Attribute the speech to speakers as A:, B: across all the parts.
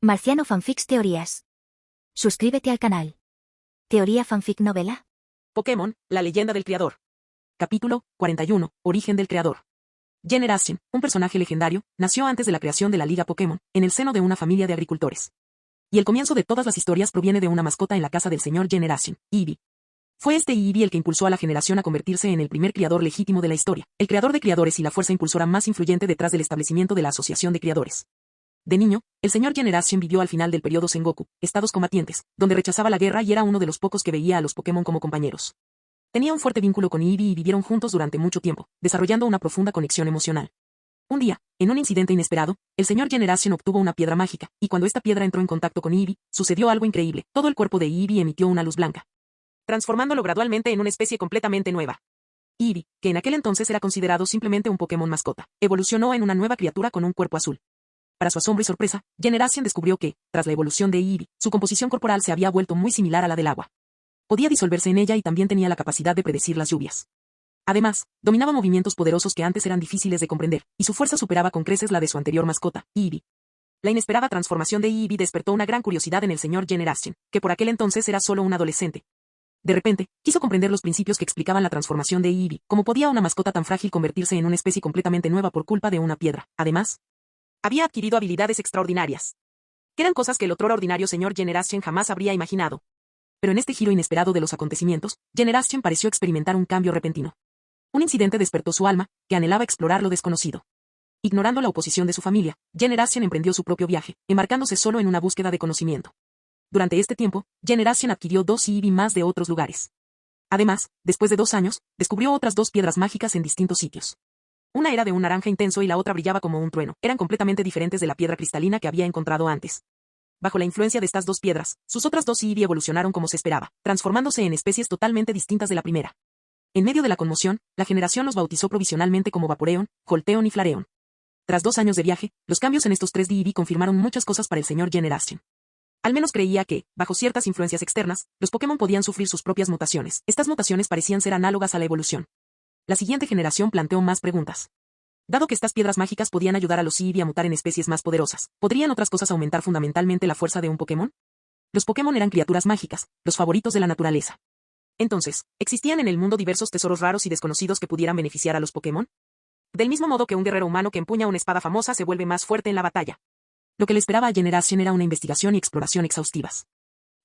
A: Marciano Fanfics Teorías. Suscríbete al canal. Teoría Fanfic Novela.
B: Pokémon, la leyenda del creador. Capítulo 41, Origen del creador. Generation, un personaje legendario, nació antes de la creación de la Liga Pokémon, en el seno de una familia de agricultores. Y el comienzo de todas las historias proviene de una mascota en la casa del señor Generation, Eevee. Fue este Eevee el que impulsó a la generación a convertirse en el primer criador legítimo de la historia, el creador de criadores y la fuerza impulsora más influyente detrás del establecimiento de la Asociación de Criadores. De niño, el señor Generation vivió al final del periodo Sengoku, estados combatientes, donde rechazaba la guerra y era uno de los pocos que veía a los Pokémon como compañeros. Tenía un fuerte vínculo con Eevee y vivieron juntos durante mucho tiempo, desarrollando una profunda conexión emocional. Un día, en un incidente inesperado, el señor Generation obtuvo una piedra mágica, y cuando esta piedra entró en contacto con Eevee, sucedió algo increíble. Todo el cuerpo de Eevee emitió una luz blanca, transformándolo gradualmente en una especie completamente nueva. Eevee, que en aquel entonces era considerado simplemente un Pokémon mascota, evolucionó en una nueva criatura con un cuerpo azul. Para su asombro y sorpresa, Generation descubrió que, tras la evolución de Eevee, su composición corporal se había vuelto muy similar a la del agua. Podía disolverse en ella y también tenía la capacidad de predecir las lluvias. Además, dominaba movimientos poderosos que antes eran difíciles de comprender, y su fuerza superaba con creces la de su anterior mascota, Eevee. La inesperada transformación de Eevee despertó una gran curiosidad en el señor Generation, que por aquel entonces era solo un adolescente. De repente, quiso comprender los principios que explicaban la transformación de Eevee, cómo podía una mascota tan frágil convertirse en una especie completamente nueva por culpa de una piedra. Además, había adquirido habilidades extraordinarias, que eran cosas que el otrora ordinario señor Generation jamás habría imaginado. Pero en este giro inesperado de los acontecimientos, Generation pareció experimentar un cambio repentino. Un incidente despertó su alma, que anhelaba explorar lo desconocido. Ignorando la oposición de su familia, Generation emprendió su propio viaje, embarcándose solo en una búsqueda de conocimiento. Durante este tiempo, Generation adquirió 2 Eevee más de otros lugares. Además, después de 2 años, descubrió otras 2 piedras mágicas en distintos sitios. Una era de un naranja intenso y la otra brillaba como un trueno. Eran completamente diferentes de la piedra cristalina que había encontrado antes. Bajo la influencia de estas 2 piedras, sus otras 2 Eevee evolucionaron como se esperaba, transformándose en especies totalmente distintas de la primera. En medio de la conmoción, la generación los bautizó provisionalmente como Vaporeon, Jolteon y Flareon. Tras 2 años de viaje, los cambios en estos 3 Eevee confirmaron muchas cosas para el señor Generation. Al menos creía que, bajo ciertas influencias externas, los Pokémon podían sufrir sus propias mutaciones. Estas mutaciones parecían ser análogas a la evolución. La siguiente generación planteó más preguntas. Dado que estas piedras mágicas podían ayudar a los Eevee a mutar en especies más poderosas, ¿podrían otras cosas aumentar fundamentalmente la fuerza de un Pokémon? Los Pokémon eran criaturas mágicas, los favoritos de la naturaleza. Entonces, ¿existían en el mundo diversos tesoros raros y desconocidos que pudieran beneficiar a los Pokémon? Del mismo modo que un guerrero humano que empuña una espada famosa se vuelve más fuerte en la batalla. Lo que le esperaba a Generation era una investigación y exploración exhaustivas.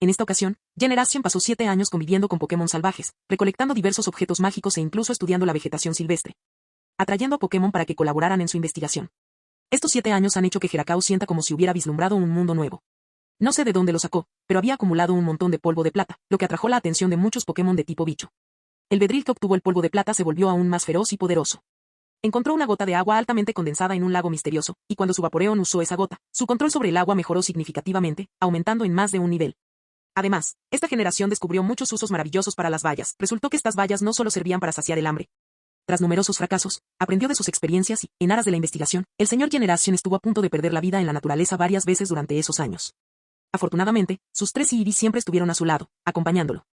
B: En esta ocasión, Generation pasó 7 años conviviendo con Pokémon salvajes, recolectando diversos objetos mágicos e incluso estudiando la vegetación silvestre, atrayendo a Pokémon para que colaboraran en su investigación. Estos 7 años han hecho que Heracao sienta como si hubiera vislumbrado un mundo nuevo. No sé de dónde lo sacó, pero había acumulado un montón de polvo de plata, lo que atrajo la atención de muchos Pokémon de tipo bicho. El Bedrill que obtuvo el polvo de plata se volvió aún más feroz y poderoso. Encontró una gota de agua altamente condensada en un lago misterioso, y cuando su Vaporeon usó esa gota, su control sobre el agua mejoró significativamente, aumentando en más de un nivel. Además, esta generación descubrió muchos usos maravillosos para las bayas. Resultó que estas bayas no solo servían para saciar el hambre. Tras numerosos fracasos, aprendió de sus experiencias y, en aras de la investigación, el señor Generation estuvo a punto de perder la vida en la naturaleza varias veces durante esos años. Afortunadamente, sus 3 Eevee siempre estuvieron a su lado, acompañándolo.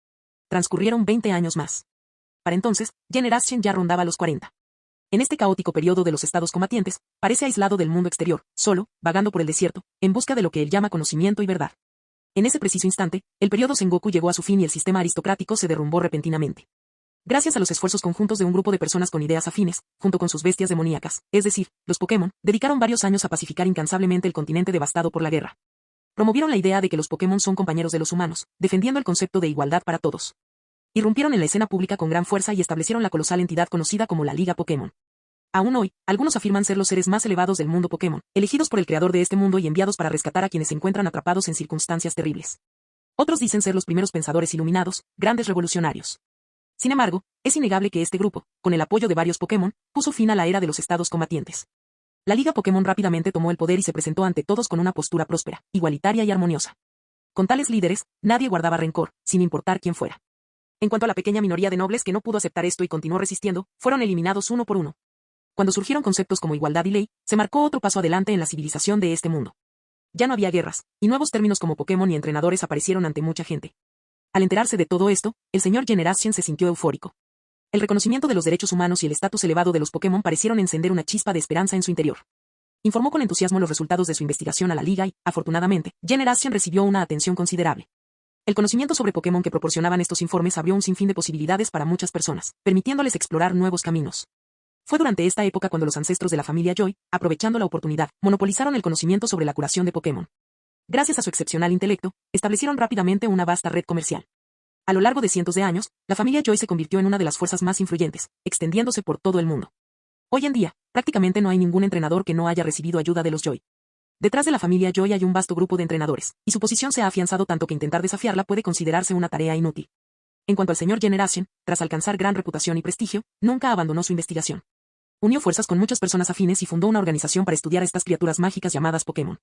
B: Transcurrieron 20 años más. Para entonces, Generation ya rondaba los 40. En este caótico periodo de los estados combatientes, parece aislado del mundo exterior, solo, vagando por el desierto, en busca de lo que él llama conocimiento y verdad. En ese preciso instante, el periodo Sengoku llegó a su fin y el sistema aristocrático se derrumbó repentinamente. Gracias a los esfuerzos conjuntos de un grupo de personas con ideas afines, junto con sus bestias demoníacas, es decir, los Pokémon, dedicaron varios años a pacificar incansablemente el continente devastado por la guerra. Promovieron la idea de que los Pokémon son compañeros de los humanos, defendiendo el concepto de igualdad para todos. Irrumpieron en la escena pública con gran fuerza y establecieron la colosal entidad conocida como la Liga Pokémon. Aún hoy, algunos afirman ser los seres más elevados del mundo Pokémon, elegidos por el creador de este mundo y enviados para rescatar a quienes se encuentran atrapados en circunstancias terribles. Otros dicen ser los primeros pensadores iluminados, grandes revolucionarios. Sin embargo, es innegable que este grupo, con el apoyo de varios Pokémon, puso fin a la era de los estados combatientes. La Liga Pokémon rápidamente tomó el poder y se presentó ante todos con una postura próspera, igualitaria y armoniosa. Con tales líderes, nadie guardaba rencor, sin importar quién fuera. En cuanto a la pequeña minoría de nobles que no pudo aceptar esto y continuó resistiendo, fueron eliminados uno por uno. Cuando surgieron conceptos como igualdad y ley, se marcó otro paso adelante en la civilización de este mundo. Ya no había guerras, y nuevos términos como Pokémon y entrenadores aparecieron ante mucha gente. Al enterarse de todo esto, el señor Generation se sintió eufórico. El reconocimiento de los derechos humanos y el estatus elevado de los Pokémon parecieron encender una chispa de esperanza en su interior. informó con entusiasmo los resultados de su investigación a la liga y, afortunadamente, Generation recibió una atención considerable. El conocimiento sobre Pokémon que proporcionaban estos informes abrió un sinfín de posibilidades para muchas personas, permitiéndoles explorar nuevos caminos. Fue durante esta época cuando los ancestros de la familia Joy, aprovechando la oportunidad, monopolizaron el conocimiento sobre la curación de Pokémon. Gracias a su excepcional intelecto, establecieron rápidamente una vasta red comercial. A lo largo de cientos de años, la familia Joy se convirtió en una de las fuerzas más influyentes, extendiéndose por todo el mundo. Hoy en día, prácticamente no hay ningún entrenador que no haya recibido ayuda de los Joy. Detrás de la familia Joy hay un vasto grupo de entrenadores, y su posición se ha afianzado tanto que intentar desafiarla puede considerarse una tarea inútil. En cuanto al señor Generation, tras alcanzar gran reputación y prestigio, nunca abandonó su investigación. Unió fuerzas con muchas personas afines y fundó una organización para estudiar a estas criaturas mágicas llamadas Pokémon.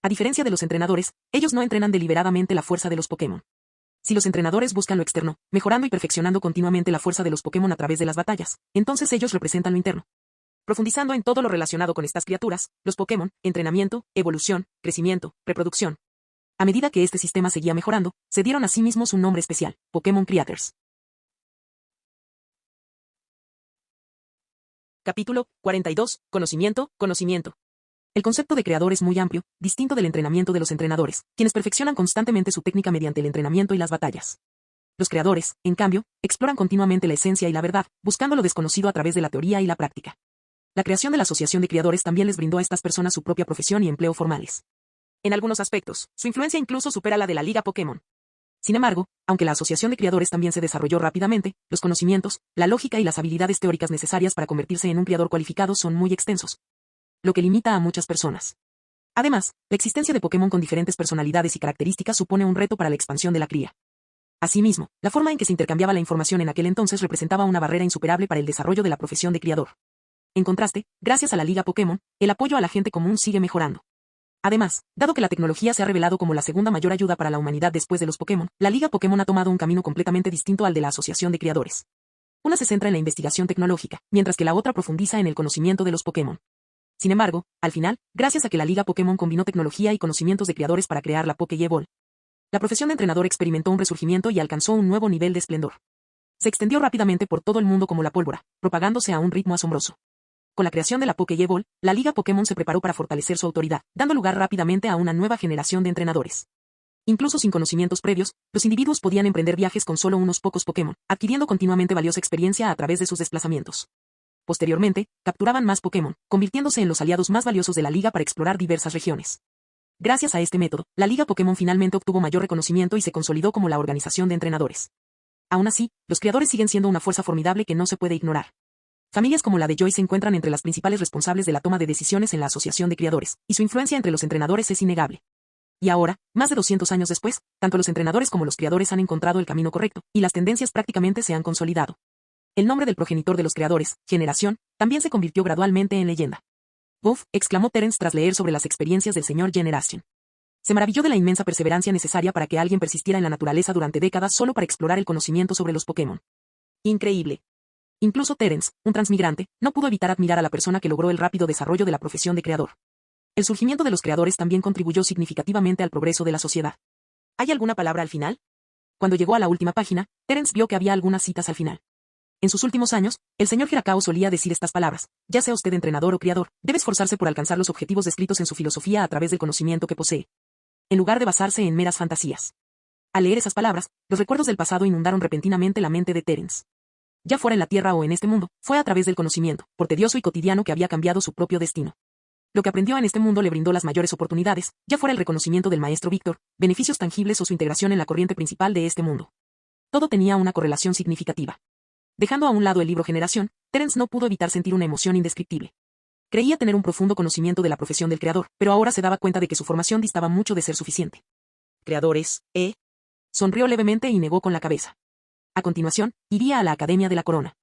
B: A diferencia de los entrenadores, ellos no entrenan deliberadamente la fuerza de los Pokémon. Si los entrenadores buscan lo externo, mejorando y perfeccionando continuamente la fuerza de los Pokémon a través de las batallas, entonces ellos representan lo interno. Profundizando en todo lo relacionado con estas criaturas, los Pokémon, entrenamiento, evolución, crecimiento, reproducción. A medida que este sistema seguía mejorando, se dieron a sí mismos un nombre especial, Pokémon Creators. Capítulo 42. Conocimiento, conocimiento. El concepto de creador es muy amplio, distinto del entrenamiento de los entrenadores, quienes perfeccionan constantemente su técnica mediante el entrenamiento y las batallas. Los creadores, en cambio, exploran continuamente la esencia y la verdad, buscando lo desconocido a través de la teoría y la práctica. La creación de la Asociación de Creadores también les brindó a estas personas su propia profesión y empleo formales. En algunos aspectos, su influencia incluso supera la de la Liga Pokémon. Sin embargo, aunque la Asociación de Creadores también se desarrolló rápidamente, los conocimientos, la lógica y las habilidades teóricas necesarias para convertirse en un creador cualificado son muy extensos, lo que limita a muchas personas. Además, la existencia de Pokémon con diferentes personalidades y características supone un reto para la expansión de la cría. Asimismo, la forma en que se intercambiaba la información en aquel entonces representaba una barrera insuperable para el desarrollo de la profesión de criador. En contraste, gracias a la Liga Pokémon, el apoyo a la gente común sigue mejorando. Además, dado que la tecnología se ha revelado como la segunda mayor ayuda para la humanidad después de los Pokémon, la Liga Pokémon ha tomado un camino completamente distinto al de la Asociación de Creadores. Una se centra en la investigación tecnológica, mientras que la otra profundiza en el conocimiento de los Pokémon. Sin embargo, al final, gracias a que la Liga Pokémon combinó tecnología y conocimientos de creadores para crear la Pokéball, la profesión de entrenador experimentó un resurgimiento y alcanzó un nuevo nivel de esplendor. Se extendió rápidamente por todo el mundo como la pólvora, propagándose a un ritmo asombroso. Con la creación de la Pokéball, la Liga Pokémon se preparó para fortalecer su autoridad, dando lugar rápidamente a una nueva generación de entrenadores. Incluso sin conocimientos previos, los individuos podían emprender viajes con solo unos pocos Pokémon, adquiriendo continuamente valiosa experiencia a través de sus desplazamientos. Posteriormente, capturaban más Pokémon, convirtiéndose en los aliados más valiosos de la Liga para explorar diversas regiones. Gracias a este método, la Liga Pokémon finalmente obtuvo mayor reconocimiento y se consolidó como la organización de entrenadores. Aún así, los creadores siguen siendo una fuerza formidable que no se puede ignorar. Familias como la de Joy se encuentran entre las principales responsables de la toma de decisiones en la Asociación de Creadores, y su influencia entre los entrenadores es innegable. Y ahora, más de 200 años después, tanto los entrenadores como los creadores han encontrado el camino correcto, y las tendencias prácticamente se han consolidado. El nombre del progenitor de los creadores, Generación, también se convirtió gradualmente en leyenda. «Uf», exclamó Terence tras leer sobre las experiencias del señor Generation. Se maravilló de la inmensa perseverancia necesaria para que alguien persistiera en la naturaleza durante décadas solo para explorar el conocimiento sobre los Pokémon. Increíble. Incluso Terence, un transmigrante, no pudo evitar admirar a la persona que logró el rápido desarrollo de la profesión de creador. El surgimiento de los creadores también contribuyó significativamente al progreso de la sociedad. ¿Hay alguna palabra al final? Cuando llegó a la última página, Terence vio que había algunas citas al final. En sus últimos años, el señor Hirakawa solía decir estas palabras: ya sea usted entrenador o criador, debe esforzarse por alcanzar los objetivos descritos en su filosofía a través del conocimiento que posee, en lugar de basarse en meras fantasías. Al leer esas palabras, los recuerdos del pasado inundaron repentinamente la mente de Terence. Ya fuera en la Tierra o en este mundo, fue a través del conocimiento, por tedioso y cotidiano, que había cambiado su propio destino. Lo que aprendió en este mundo le brindó las mayores oportunidades, ya fuera el reconocimiento del maestro Víctor, beneficios tangibles o su integración en la corriente principal de este mundo. Todo tenía una correlación significativa. Dejando a un lado el libro Generación, Terence no pudo evitar sentir una emoción indescriptible. Creía tener un profundo conocimiento de la profesión del creador, pero ahora se daba cuenta de que su formación distaba mucho de ser suficiente. ¿Creadores, eh? Sonrió levemente y negó con la cabeza. A continuación, iría a la Academia de la Corona.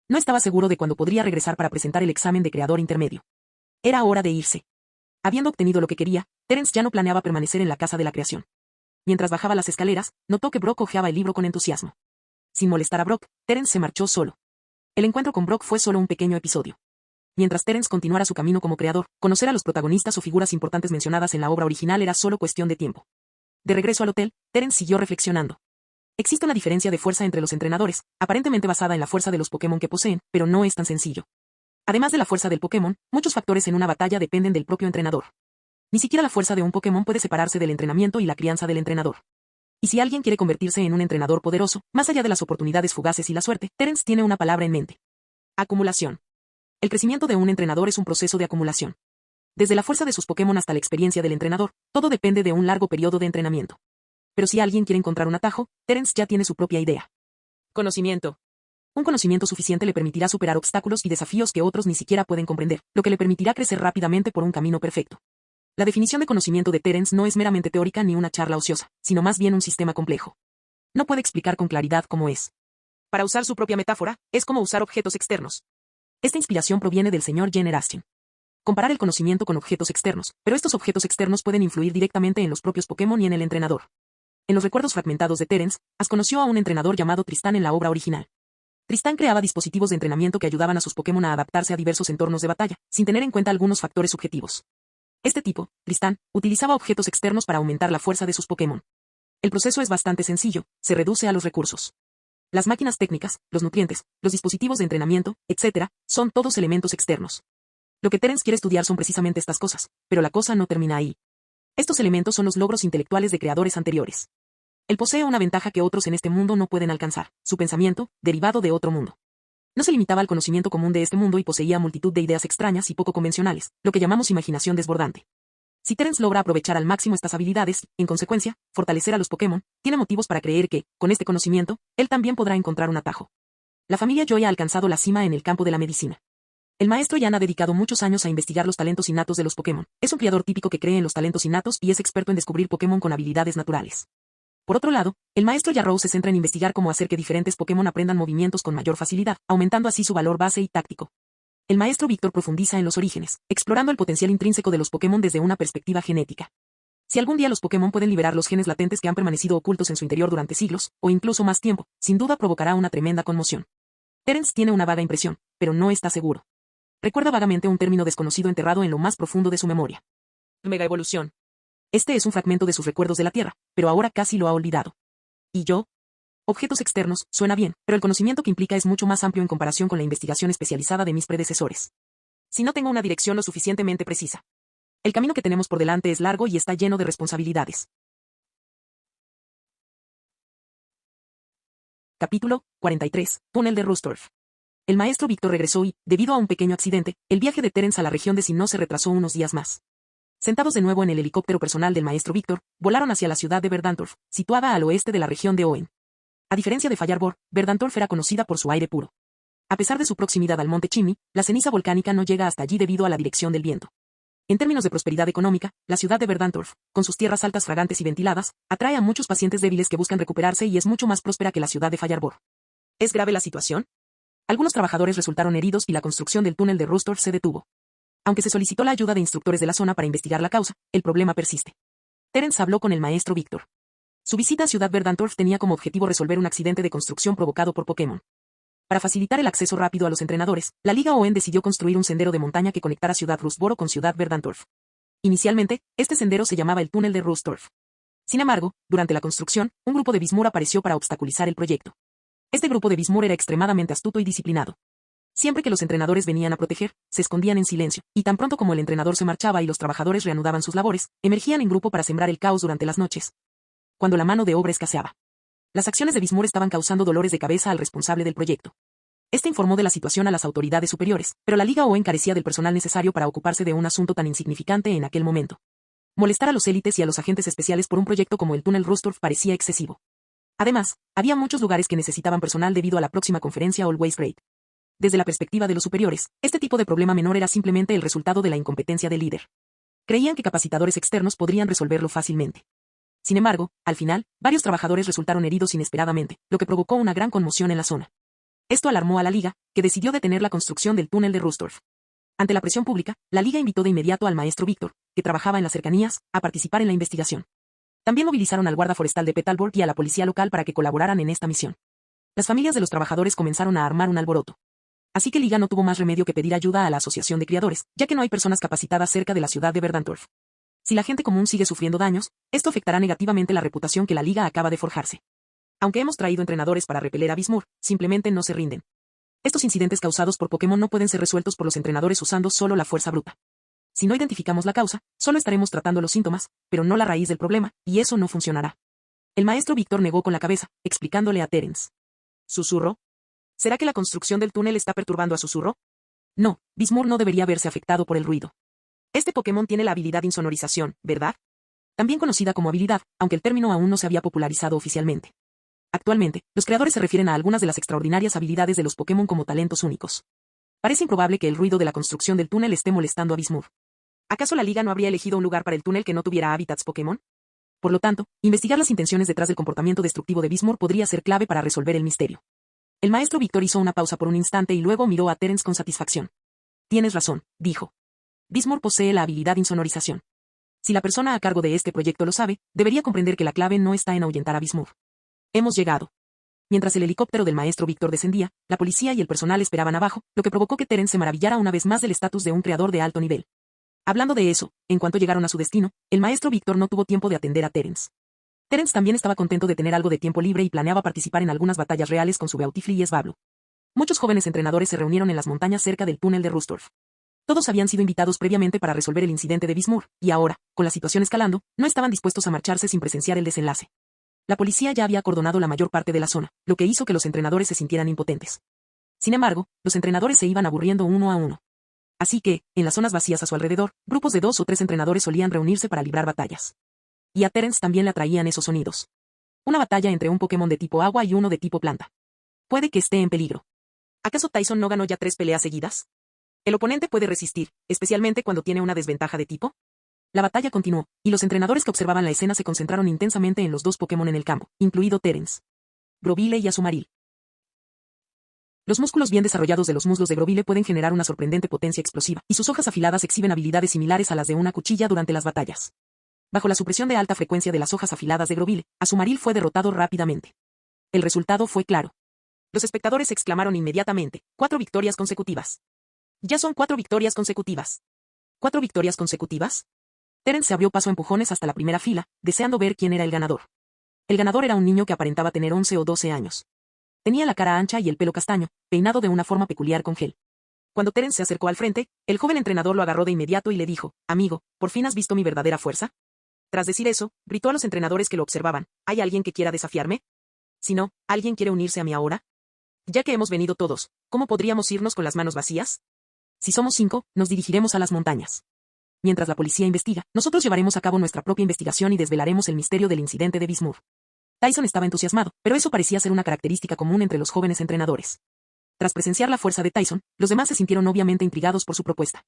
B: No estaba seguro de cuándo podría regresar para presentar el examen de creador intermedio. Era hora de irse. Habiendo obtenido lo que quería, Terence ya no planeaba permanecer en la Casa de la Creación. Mientras bajaba las escaleras, notó que Brock hojeaba el libro con entusiasmo. Sin molestar a Brock, Terence se marchó solo. El encuentro con Brock fue solo un pequeño episodio. Mientras Terence continuara su camino como creador, conocer a los protagonistas o figuras importantes mencionadas en la obra original era solo cuestión de tiempo. De regreso al hotel, Terence siguió reflexionando. Existe una diferencia de fuerza entre los entrenadores, aparentemente basada en la fuerza de los Pokémon que poseen, pero no es tan sencillo. Además de la fuerza del Pokémon, muchos factores en una batalla dependen del propio entrenador. Ni siquiera la fuerza de un Pokémon puede separarse del entrenamiento y la crianza del entrenador. Y si alguien quiere convertirse en un entrenador poderoso, más allá de las oportunidades fugaces y la suerte, Terence tiene una palabra en mente. Acumulación. El crecimiento de un entrenador es un proceso de acumulación. Desde la fuerza de sus Pokémon hasta la experiencia del entrenador, todo depende de un largo periodo de entrenamiento. Pero si alguien quiere encontrar un atajo, Terence ya tiene su propia idea. Conocimiento. Un conocimiento suficiente le permitirá superar obstáculos y desafíos que otros ni siquiera pueden comprender, lo que le permitirá crecer rápidamente por un camino perfecto. La definición de conocimiento de Terence no es meramente teórica ni una charla ociosa, sino más bien un sistema complejo. No puede explicar con claridad cómo es. Para usar su propia metáfora, es como usar objetos externos. Esta inspiración proviene del señor Jenner Astin. Comparar el conocimiento con objetos externos, pero estos objetos externos pueden influir directamente en los propios Pokémon y en el entrenador. En los recuerdos fragmentados de Terence, Ash conoció a un entrenador llamado Tristán en la obra original. Tristán creaba dispositivos de entrenamiento que ayudaban a sus Pokémon a adaptarse a diversos entornos de batalla, sin tener en cuenta algunos factores subjetivos. Este tipo, Tristán, utilizaba objetos externos para aumentar la fuerza de sus Pokémon. El proceso es bastante sencillo, se reduce a los recursos. Las máquinas técnicas, los nutrientes, los dispositivos de entrenamiento, etc., son todos elementos externos. Lo que Terence quiere estudiar son precisamente estas cosas, pero la cosa no termina ahí. Estos elementos son los logros intelectuales de creadores anteriores. Él posee una ventaja que otros en este mundo no pueden alcanzar, su pensamiento, derivado de otro mundo. No se limitaba al conocimiento común de este mundo y poseía multitud de ideas extrañas y poco convencionales, lo que llamamos imaginación desbordante. Si Terence logra aprovechar al máximo estas habilidades, en consecuencia, fortalecer a los Pokémon, tiene motivos para creer que, con este conocimiento, él también podrá encontrar un atajo. La familia Joy ha alcanzado la cima en el campo de la medicina. El maestro Yan ha dedicado muchos años a investigar los talentos innatos de los Pokémon. Es un criador típico que cree en los talentos innatos y es experto en descubrir Pokémon con habilidades naturales. Por otro lado, el maestro Yarrow se centra en investigar cómo hacer que diferentes Pokémon aprendan movimientos con mayor facilidad, aumentando así su valor base y táctico. El maestro Víctor profundiza en los orígenes, explorando el potencial intrínseco de los Pokémon desde una perspectiva genética. Si algún día los Pokémon pueden liberar los genes latentes que han permanecido ocultos en su interior durante siglos, o incluso más tiempo, sin duda provocará una tremenda conmoción. Terence tiene una vaga impresión, pero no está seguro. Recuerda vagamente un término desconocido enterrado en lo más profundo de su memoria. Megaevolución. Este es un fragmento de sus recuerdos de la Tierra, pero ahora casi lo ha olvidado. ¿Y yo? Objetos externos, suena bien, pero el conocimiento que implica es mucho más amplio en comparación con la investigación especializada de mis predecesores. Si no tengo una dirección lo suficientemente precisa. El camino que tenemos por delante es largo y está lleno de responsabilidades. Capítulo 43. Túnel de Rustorf. El maestro Víctor regresó y, debido a un pequeño accidente, el viaje de Terence a la región de Sinnoh se retrasó unos días más. Sentados de nuevo en el helicóptero personal del maestro Víctor, volaron hacia la ciudad de Verdantorf, situada al oeste de la región de Hoenn. A diferencia de Fallarbor, Verdantorf era conocida por su aire puro. A pesar de su proximidad al monte Chimney, la ceniza volcánica no llega hasta allí debido a la dirección del viento. En términos de prosperidad económica, la ciudad de Verdantorf, con sus tierras altas fragantes y ventiladas, atrae a muchos pacientes débiles que buscan recuperarse y es mucho más próspera que la ciudad de Fallarbor. ¿Es grave la situación? Algunos trabajadores resultaron heridos y la construcción del túnel de Rustorf se detuvo. Aunque se solicitó la ayuda de instructores de la zona para investigar la causa, el problema persiste. Terence habló con el maestro Víctor. Su visita a Ciudad Verdantorf tenía como objetivo resolver un accidente de construcción provocado por Pokémon. Para facilitar el acceso rápido a los entrenadores, la Liga Hoenn decidió construir un sendero de montaña que conectara Ciudad Rustboro con Ciudad Verdantorf. Inicialmente, este sendero se llamaba el Túnel de Rustorf. Sin embargo, durante la construcción, un grupo de Bismur apareció para obstaculizar el proyecto. Este grupo de Bismur era extremadamente astuto y disciplinado. Siempre que los entrenadores venían a proteger, se escondían en silencio, y tan pronto como el entrenador se marchaba y los trabajadores reanudaban sus labores, emergían en grupo para sembrar el caos durante las noches, cuando la mano de obra escaseaba. Las acciones de Bismur estaban causando dolores de cabeza al responsable del proyecto. Este informó de la situación a las autoridades superiores, pero la Liga Hoenn carecía del personal necesario para ocuparse de un asunto tan insignificante en aquel momento. Molestar a los élites y a los agentes especiales por un proyecto como el túnel Rustorf parecía excesivo. Además, había muchos lugares que necesitaban personal debido a la próxima conferencia Always Great. Desde la perspectiva de los superiores, este tipo de problema menor era simplemente el resultado de la incompetencia del líder. Creían que capacitadores externos podrían resolverlo fácilmente. Sin embargo, al final, varios trabajadores resultaron heridos inesperadamente, lo que provocó una gran conmoción en la zona. Esto alarmó a la Liga, que decidió detener la construcción del túnel de Rustorf. Ante la presión pública, la Liga invitó de inmediato al maestro Víctor, que trabajaba en las cercanías, a participar en la investigación. También movilizaron al guarda forestal de Petalburg y a la policía local para que colaboraran en esta misión. Las familias de los trabajadores comenzaron a armar un alboroto. Así que Liga no tuvo más remedio que pedir ayuda a la asociación de criadores, ya que no hay personas capacitadas cerca de la ciudad de Verdantorf. Si la gente común sigue sufriendo daños, esto afectará negativamente la reputación que la Liga acaba de forjarse. Aunque hemos traído entrenadores para repeler a Bismur, simplemente no se rinden. Estos incidentes causados por Pokémon no pueden ser resueltos por los entrenadores usando solo la fuerza bruta. Si no identificamos la causa, solo estaremos tratando los síntomas, pero no la raíz del problema, y eso no funcionará. El maestro Víctor negó con la cabeza, explicándole a Terence. ¿Susurro? ¿Será que la construcción del túnel está perturbando a Susurro? No, Bismur no debería verse afectado por el ruido. Este Pokémon tiene la habilidad insonorización, ¿verdad? También conocida como habilidad, aunque el término aún no se había popularizado oficialmente. Actualmente, los creadores se refieren a algunas de las extraordinarias habilidades de los Pokémon como talentos únicos. Parece improbable que el ruido de la construcción del túnel esté molestando a Bismur. ¿Acaso la liga no habría elegido un lugar para el túnel que no tuviera hábitats Pokémon? Por lo tanto, investigar las intenciones detrás del comportamiento destructivo de Bismur podría ser clave para resolver el misterio. El maestro Víctor hizo una pausa por un instante y luego miró a Terence con satisfacción. Tienes razón, dijo. Bismur posee la habilidad insonorización. Si la persona a cargo de este proyecto lo sabe, debería comprender que la clave no está en ahuyentar a Bismur. Hemos llegado. Mientras el helicóptero del maestro Víctor descendía, la policía y el personal esperaban abajo, lo que provocó que Terence se maravillara una vez más del estatus de un creador de alto nivel. Hablando de eso, en cuanto llegaron a su destino, el maestro Víctor no tuvo tiempo de atender a Terence. Terence también estaba contento de tener algo de tiempo libre y planeaba participar en algunas batallas reales con su Beautifly y Svablu. Muchos jóvenes entrenadores se reunieron en las montañas cerca del túnel de Rustorf. Todos habían sido invitados previamente para resolver el incidente de Bismur, y ahora, con la situación escalando, no estaban dispuestos a marcharse sin presenciar el desenlace. La policía ya había acordonado la mayor parte de la zona, lo que hizo que los entrenadores se sintieran impotentes. Sin embargo, los entrenadores se iban aburriendo uno a uno. Así que, en las zonas vacías a su alrededor, grupos de 2 o 3 entrenadores solían reunirse para librar batallas. Y a Terence también le atraían esos sonidos. Una batalla entre un Pokémon de tipo agua y uno de tipo planta. Puede que esté en peligro. ¿Acaso Tyson no ganó ya 3 peleas seguidas? ¿El oponente puede resistir, especialmente cuando tiene una desventaja de tipo? La batalla continuó, y los entrenadores que observaban la escena se concentraron intensamente en los 2 Pokémon en el campo, incluido Terence. Grovyle y Azumarill. Los músculos bien desarrollados de los muslos de Grovyle pueden generar una sorprendente potencia explosiva, y sus hojas afiladas exhiben habilidades similares a las de una cuchilla durante las batallas. Bajo la supresión de alta frecuencia de las hojas afiladas de Grovyle, Azumarill fue derrotado rápidamente. El resultado fue claro. Los espectadores exclamaron inmediatamente, 4 victorias consecutivas. Ya son 4 victorias consecutivas. ¿4 victorias consecutivas? Terence se abrió paso a empujones hasta la primera fila, deseando ver quién era el ganador. El ganador era un niño que aparentaba tener 11 o 12 años. Tenía la cara ancha y el pelo castaño, peinado de una forma peculiar con gel. Cuando Terence se acercó al frente, el joven entrenador lo agarró de inmediato y le dijo, «Amigo, ¿por fin has visto mi verdadera fuerza?» Tras decir eso, gritó a los entrenadores que lo observaban, «¿Hay alguien que quiera desafiarme? Si no, ¿alguien quiere unirse a mí ahora? Ya que hemos venido todos, ¿cómo podríamos irnos con las manos vacías? Si somos 5, nos dirigiremos a las montañas. Mientras la policía investiga, nosotros llevaremos a cabo nuestra propia investigación y desvelaremos el misterio del incidente de Bismur». Tyson estaba entusiasmado, pero eso parecía ser una característica común entre los jóvenes entrenadores. Tras presenciar la fuerza de Tyson, los demás se sintieron obviamente intrigados por su propuesta.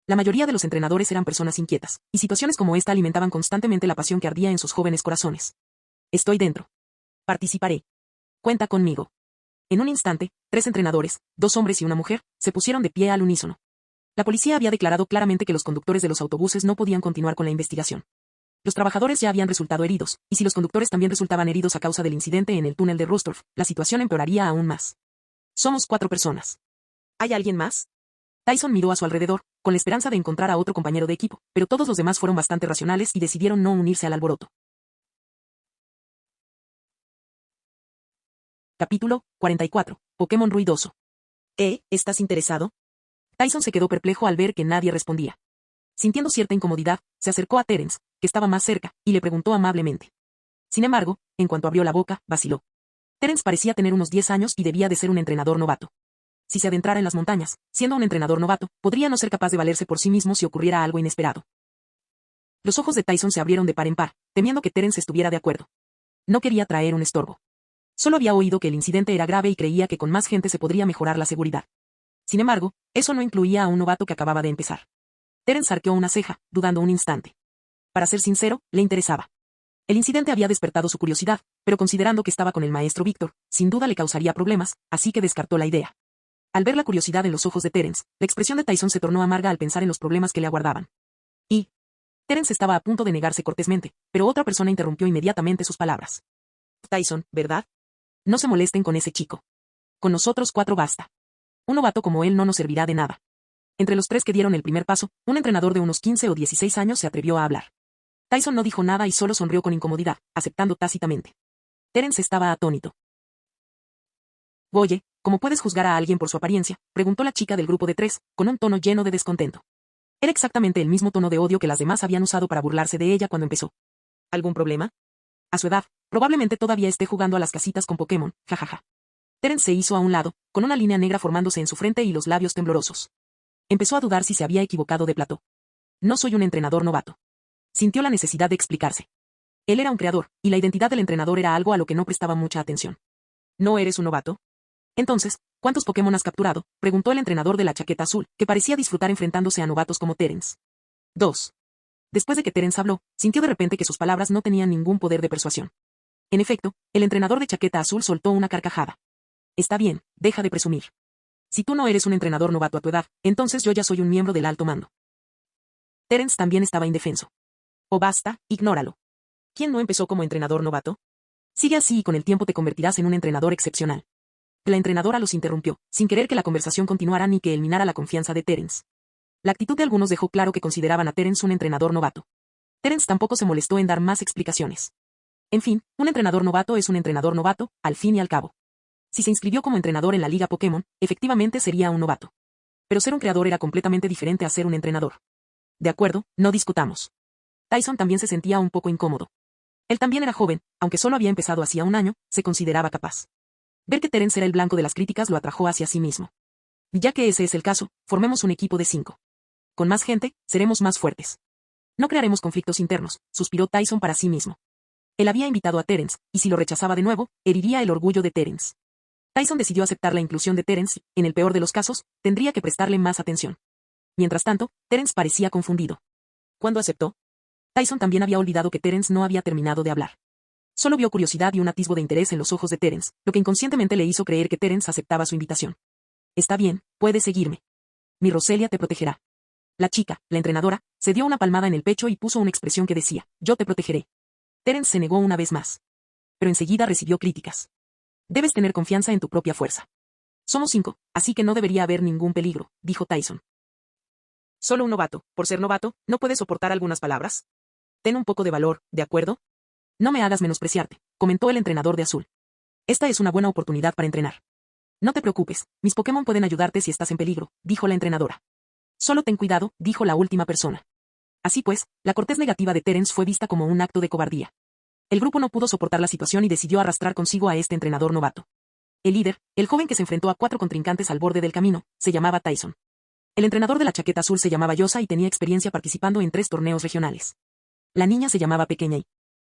B: La mayoría de los entrenadores eran personas inquietas, y situaciones como esta alimentaban constantemente la pasión que ardía en sus jóvenes corazones. Estoy dentro. Participaré. Cuenta conmigo. En un instante, 3 entrenadores, 2 hombres y una mujer, se pusieron de pie al unísono. La policía había declarado claramente que los conductores de los autobuses no podían continuar con la investigación. Los trabajadores ya habían resultado heridos, y si los conductores también resultaban heridos a causa del incidente en el túnel de Rustorf, la situación empeoraría aún más. Somos 4 personas. ¿Hay alguien más? Tyson miró a su alrededor, con la esperanza de encontrar a otro compañero de equipo, pero todos los demás fueron bastante racionales y decidieron no unirse al alboroto. Capítulo 44. Pokémon ruidoso. ¿Estás interesado? Tyson se quedó perplejo al ver que nadie respondía. Sintiendo cierta incomodidad, se acercó a Terence, que estaba más cerca, y le preguntó amablemente. Sin embargo, en cuanto abrió la boca, vaciló. Terence parecía tener unos 10 años y debía de ser un entrenador novato. Si se adentrara en las montañas, siendo un entrenador novato, podría no ser capaz de valerse por sí mismo si ocurriera algo inesperado. Los ojos de Tyson se abrieron de par en par, temiendo que Terence estuviera de acuerdo. No quería traer un estorbo. Solo había oído que el incidente era grave y creía que con más gente se podría mejorar la seguridad. Sin embargo, eso no incluía a un novato que acababa de empezar. Terence arqueó una ceja, dudando un instante. Para ser sincero, le interesaba. El incidente había despertado su curiosidad, pero considerando que estaba con el maestro Víctor, sin duda le causaría problemas, así que descartó la idea. Al ver la curiosidad en los ojos de Terence, la expresión de Tyson se tornó amarga al pensar en los problemas que le aguardaban. Terence estaba a punto de negarse cortésmente, pero otra persona interrumpió inmediatamente sus palabras. Tyson, ¿verdad? No se molesten con ese chico. Con nosotros 4 basta. Un novato como él no nos servirá de nada. Entre los 3 que dieron el primer paso, un entrenador de unos 15 o 16 años se atrevió a hablar. Tyson no dijo nada y solo sonrió con incomodidad, aceptando tácitamente. Terence estaba atónito. Oye, ¿cómo puedes juzgar a alguien por su apariencia?, preguntó la chica del grupo de 3, con un tono lleno de descontento. Era exactamente el mismo tono de odio que las demás habían usado para burlarse de ella cuando empezó. ¿Algún problema? A su edad, probablemente todavía esté jugando a las casitas con Pokémon, jajaja. Terence se hizo a un lado, con una línea negra formándose en su frente y los labios temblorosos. Empezó a dudar si se había equivocado de plató. No soy un entrenador novato. Sintió la necesidad de explicarse. Él era un creador, y la identidad del entrenador era algo a lo que no prestaba mucha atención. ¿No eres un novato? Entonces, ¿cuántos Pokémon has capturado?, preguntó el entrenador de la chaqueta azul, que parecía disfrutar enfrentándose a novatos como Terence. 2. Después de que Terence habló, sintió de repente que sus palabras no tenían ningún poder de persuasión. En efecto, el entrenador de chaqueta azul soltó una carcajada. Está bien, deja de presumir. Si tú no eres un entrenador novato a tu edad, entonces yo ya soy un miembro del alto mando. Terence también estaba indefenso. Oh, basta, ignóralo. ¿Quién no empezó como entrenador novato? Sigue así y con el tiempo te convertirás en un entrenador excepcional. La entrenadora los interrumpió, sin querer que la conversación continuara ni que él minara la confianza de Terence. La actitud de algunos dejó claro que consideraban a Terence un entrenador novato. Terence tampoco se molestó en dar más explicaciones. En fin, un entrenador novato es un entrenador novato, al fin y al cabo. Si se inscribió como entrenador en la Liga Pokémon, efectivamente sería un novato. Pero ser un creador era completamente diferente a ser un entrenador. De acuerdo, no discutamos. Tyson también se sentía un poco incómodo. Él también era joven, aunque solo había empezado hacía un año, se consideraba capaz. Ver que Terence era el blanco de las críticas lo atrajo hacia sí mismo. Ya que ese es el caso, formemos un equipo de 5. Con más gente, seremos más fuertes. No crearemos conflictos internos, suspiró Tyson para sí mismo. Él había invitado a Terence, y si lo rechazaba de nuevo, heriría el orgullo de Terence. Tyson decidió aceptar la inclusión de Terence y, en el peor de los casos, tendría que prestarle más atención. Mientras tanto, Terence parecía confundido. ¿Cuándo aceptó? Tyson también había olvidado que Terence no había terminado de hablar. Solo vio curiosidad y un atisbo de interés en los ojos de Terence, lo que inconscientemente le hizo creer que Terence aceptaba su invitación. Está bien, puedes seguirme. Mi Roselia te protegerá. La chica, la entrenadora, se dio una palmada en el pecho y puso una expresión que decía, yo te protegeré. Terence se negó una vez más. Pero enseguida recibió críticas. Debes tener confianza en tu propia fuerza. Somos 5, así que no debería haber ningún peligro, dijo Tyson. Solo un novato, por ser novato, ¿no puedes soportar algunas palabras? Ten un poco de valor, ¿de acuerdo? No me hagas menospreciarte, comentó el entrenador de azul. Esta es una buena oportunidad para entrenar. No te preocupes, mis Pokémon pueden ayudarte si estás en peligro, dijo la entrenadora. Solo ten cuidado, dijo la última persona. Así pues, la cortés negativa de Terence fue vista como un acto de cobardía. El grupo no pudo soportar la situación y decidió arrastrar consigo a este entrenador novato. El líder, el joven que se enfrentó a 4 contrincantes al borde del camino, se llamaba Tyson. El entrenador de la chaqueta azul se llamaba Yosa y tenía experiencia participando en 3 torneos regionales. La niña se llamaba Pequeña y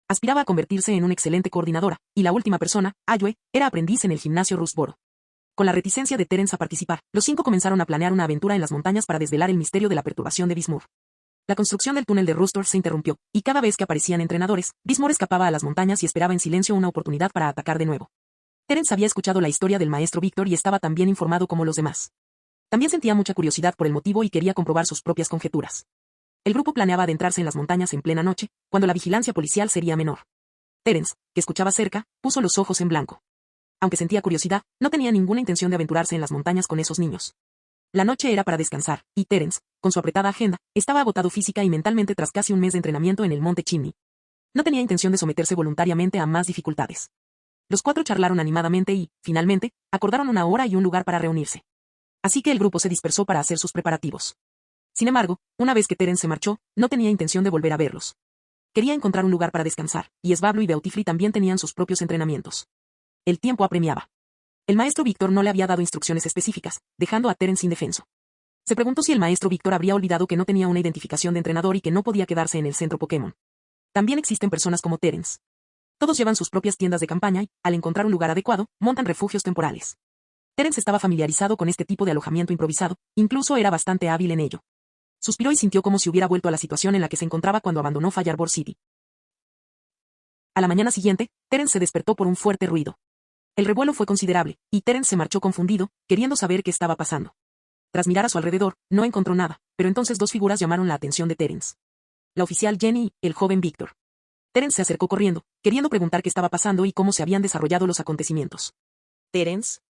B: aspiraba a convertirse en una excelente coordinadora, y la última persona, Ayue, era aprendiz en el gimnasio Rusboro. Con la reticencia de Terence a participar, los 5 comenzaron a planear una aventura en las montañas para desvelar el misterio de la perturbación de Bismur. La construcción del túnel de Rustor se interrumpió, y cada vez que aparecían entrenadores, Bismur escapaba a las montañas y esperaba en silencio una oportunidad para atacar de nuevo. Terence había escuchado la historia del maestro Víctor y estaba tan bien informado como los demás. También sentía mucha curiosidad por el motivo y quería comprobar sus propias conjeturas. El grupo planeaba adentrarse en las montañas en plena noche, cuando la vigilancia policial sería menor. Terence, que escuchaba cerca, puso los ojos en blanco. Aunque sentía curiosidad, no tenía ninguna intención de aventurarse en las montañas con esos niños. La noche era para descansar, y Terence, con su apretada agenda, estaba agotado física y mentalmente tras casi un mes de entrenamiento en el monte Chimney. No tenía intención de someterse voluntariamente a más dificultades. Los 4 charlaron animadamente y, finalmente, acordaron una hora y un lugar para reunirse. Así que el grupo se dispersó para hacer sus preparativos. Sin embargo, una vez que Terence se marchó, no tenía intención de volver a verlos. Quería encontrar un lugar para descansar, y Svablu y Beautifree también tenían sus propios entrenamientos. El tiempo apremiaba. El maestro Víctor no le había dado instrucciones específicas, dejando a Terence indefenso. Se preguntó si el maestro Víctor habría olvidado que no tenía una identificación de entrenador y que no podía quedarse en el centro Pokémon. También existen personas como Terence. Todos llevan sus propias tiendas de campaña y, al encontrar un lugar adecuado, montan refugios temporales. Terence estaba familiarizado con este tipo de alojamiento improvisado, incluso era bastante hábil en ello. Suspiró y sintió como si hubiera vuelto a la situación en la que se encontraba cuando abandonó Fireball City. A la mañana siguiente, Terence se despertó por un fuerte ruido. El revuelo fue considerable, y Terence se marchó confundido, queriendo saber qué estaba pasando. Tras mirar a su alrededor, no encontró nada, pero entonces 2 figuras llamaron la atención de Terence. La oficial Jenny y el joven Víctor. Terence se acercó corriendo, queriendo preguntar qué estaba pasando y cómo se habían desarrollado los acontecimientos. Terence.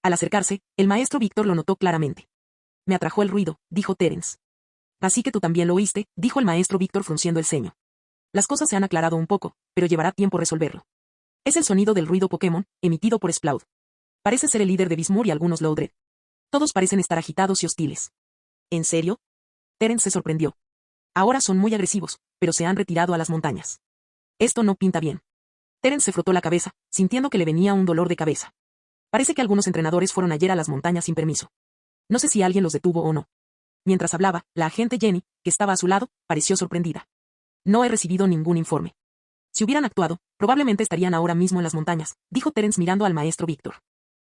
B: Al acercarse, el maestro Víctor lo notó claramente. Me atrajo el ruido, dijo Terence. Así que tú también lo oíste, dijo el maestro Víctor frunciendo el ceño. Las cosas se han aclarado un poco, pero llevará tiempo resolverlo. Es el sonido del ruido Pokémon, emitido por Sploud. Parece ser el líder de Bismur y algunos Lowdred. Todos parecen estar agitados y hostiles. ¿En serio? Terence se sorprendió. Ahora son muy agresivos, pero se han retirado a las montañas. Esto no pinta bien. Terence se frotó la cabeza, sintiendo que le venía un dolor de cabeza. Parece que algunos entrenadores fueron ayer a las montañas sin permiso. No sé si alguien los detuvo o no. Mientras hablaba, la agente Jenny, que estaba a su lado, pareció sorprendida. No he recibido ningún informe. Si hubieran actuado, probablemente estarían ahora mismo en las montañas, dijo Terence mirando al maestro Víctor.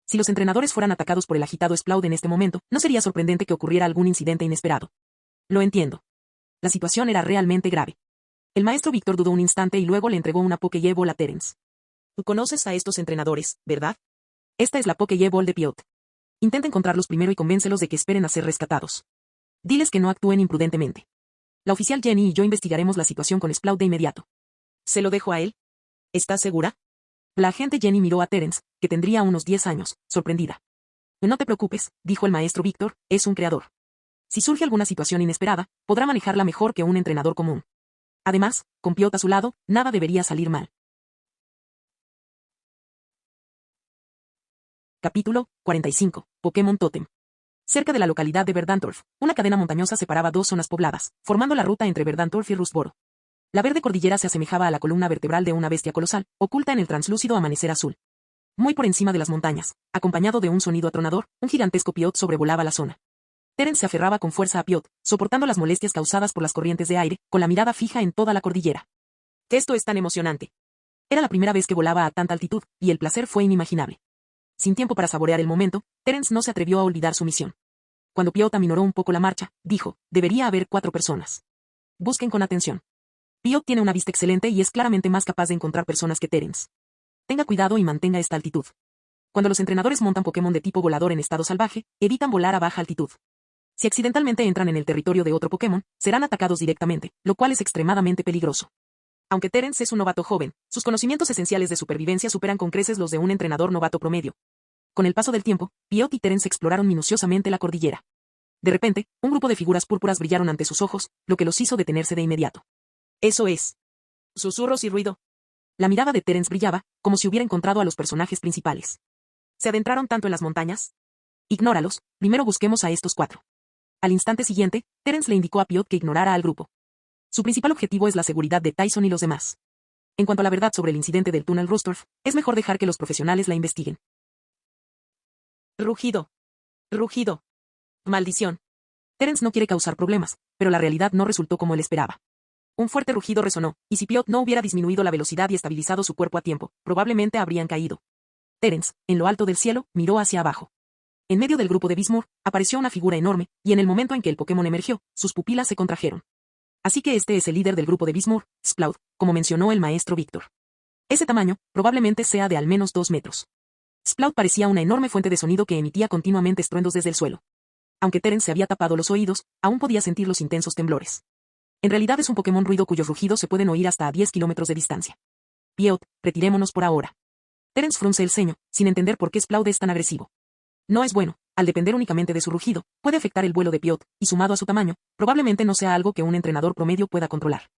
B: Si los entrenadores fueran atacados por el agitado Sploud en este momento, no sería sorprendente que ocurriera algún incidente inesperado. Lo entiendo. La situación era realmente grave. El maestro Víctor dudó un instante y luego le entregó una Pokéball a Terence. Tú conoces a estos entrenadores, ¿verdad? Esta es la Pokéball de Piot. Intenta encontrarlos primero y convéncelos de que esperen a ser rescatados. Diles que no actúen imprudentemente. La oficial Jenny y yo investigaremos la situación con Sploud de inmediato. ¿Se lo dejo a él? ¿Estás segura? La agente Jenny miró a Terence, que tendría unos 10 años, sorprendida. No te preocupes, dijo el maestro Víctor, es un creador. Si surge alguna situación inesperada, podrá manejarla mejor que un entrenador común. Además, con Piot a su lado, nada debería salir mal. Capítulo 45. Pokémon Totem. Cerca de la localidad de Verdantorf, una cadena montañosa separaba dos zonas pobladas, formando la ruta entre Verdantorf y Rusboro. La verde cordillera se asemejaba a la columna vertebral de una bestia colosal, oculta en el translúcido amanecer azul. Muy por encima de las montañas, acompañado de un sonido atronador, un gigantesco Piot sobrevolaba la zona. Terence se aferraba con fuerza a Piot, soportando las molestias causadas por las corrientes de aire, con la mirada fija en toda la cordillera. Esto es tan emocionante. Era la primera vez que volaba a tanta altitud, y el placer fue inimaginable. Sin tiempo para saborear el momento, Terence no se atrevió a olvidar su misión. Cuando Piot aminoró un poco la marcha, dijo, debería haber 4 personas. Busquen con atención. Piot tiene una vista excelente y es claramente más capaz de encontrar personas que Terence. Tenga cuidado y mantenga esta altitud. Cuando los entrenadores montan Pokémon de tipo volador en estado salvaje, evitan volar a baja altitud. Si accidentalmente entran en el territorio de otro Pokémon, serán atacados directamente, lo cual es extremadamente peligroso. Aunque Terence es un novato joven, sus conocimientos esenciales de supervivencia superan con creces los de un entrenador novato promedio. Con el paso del tiempo, Piot y Terence exploraron minuciosamente la cordillera. De repente, un grupo de figuras púrpuras brillaron ante sus ojos, lo que los hizo detenerse de inmediato. Eso es. Susurros y ruido. La mirada de Terence brillaba, como si hubiera encontrado a los personajes principales. ¿Se adentraron tanto en las montañas? Ignóralos, primero busquemos a estos 4. Al instante siguiente, Terence le indicó a Piot que ignorara al grupo. Su principal objetivo es la seguridad de Tyson y los demás. En cuanto a la verdad sobre el incidente del túnel Rustorf, es mejor dejar que los profesionales la investiguen. Rugido. Rugido. Maldición. Terence no quiere causar problemas, pero la realidad no resultó como él esperaba. Un fuerte rugido resonó, y si Piot no hubiera disminuido la velocidad y estabilizado su cuerpo a tiempo, probablemente habrían caído. Terence, en lo alto del cielo, miró hacia abajo. En medio del grupo de Bismur, apareció una figura enorme, y en el momento en que el Pokémon emergió, sus pupilas se contrajeron. Así que este es el líder del grupo de Bismur, Sploud, como mencionó el maestro Víctor. Ese tamaño, probablemente sea de al menos 2 metros. Sploud parecía una enorme fuente de sonido que emitía continuamente estruendos desde el suelo. Aunque Terence se había tapado los oídos, aún podía sentir los intensos temblores. En realidad es un Pokémon ruido cuyos rugidos se pueden oír hasta a 10 kilómetros de distancia. Piot, retirémonos por ahora. Terence frunce el ceño, sin entender por qué Sploud es tan agresivo. No es bueno, al depender únicamente de su rugido, puede afectar el vuelo de Piot, y sumado a su tamaño, probablemente no sea algo que un entrenador promedio pueda controlar.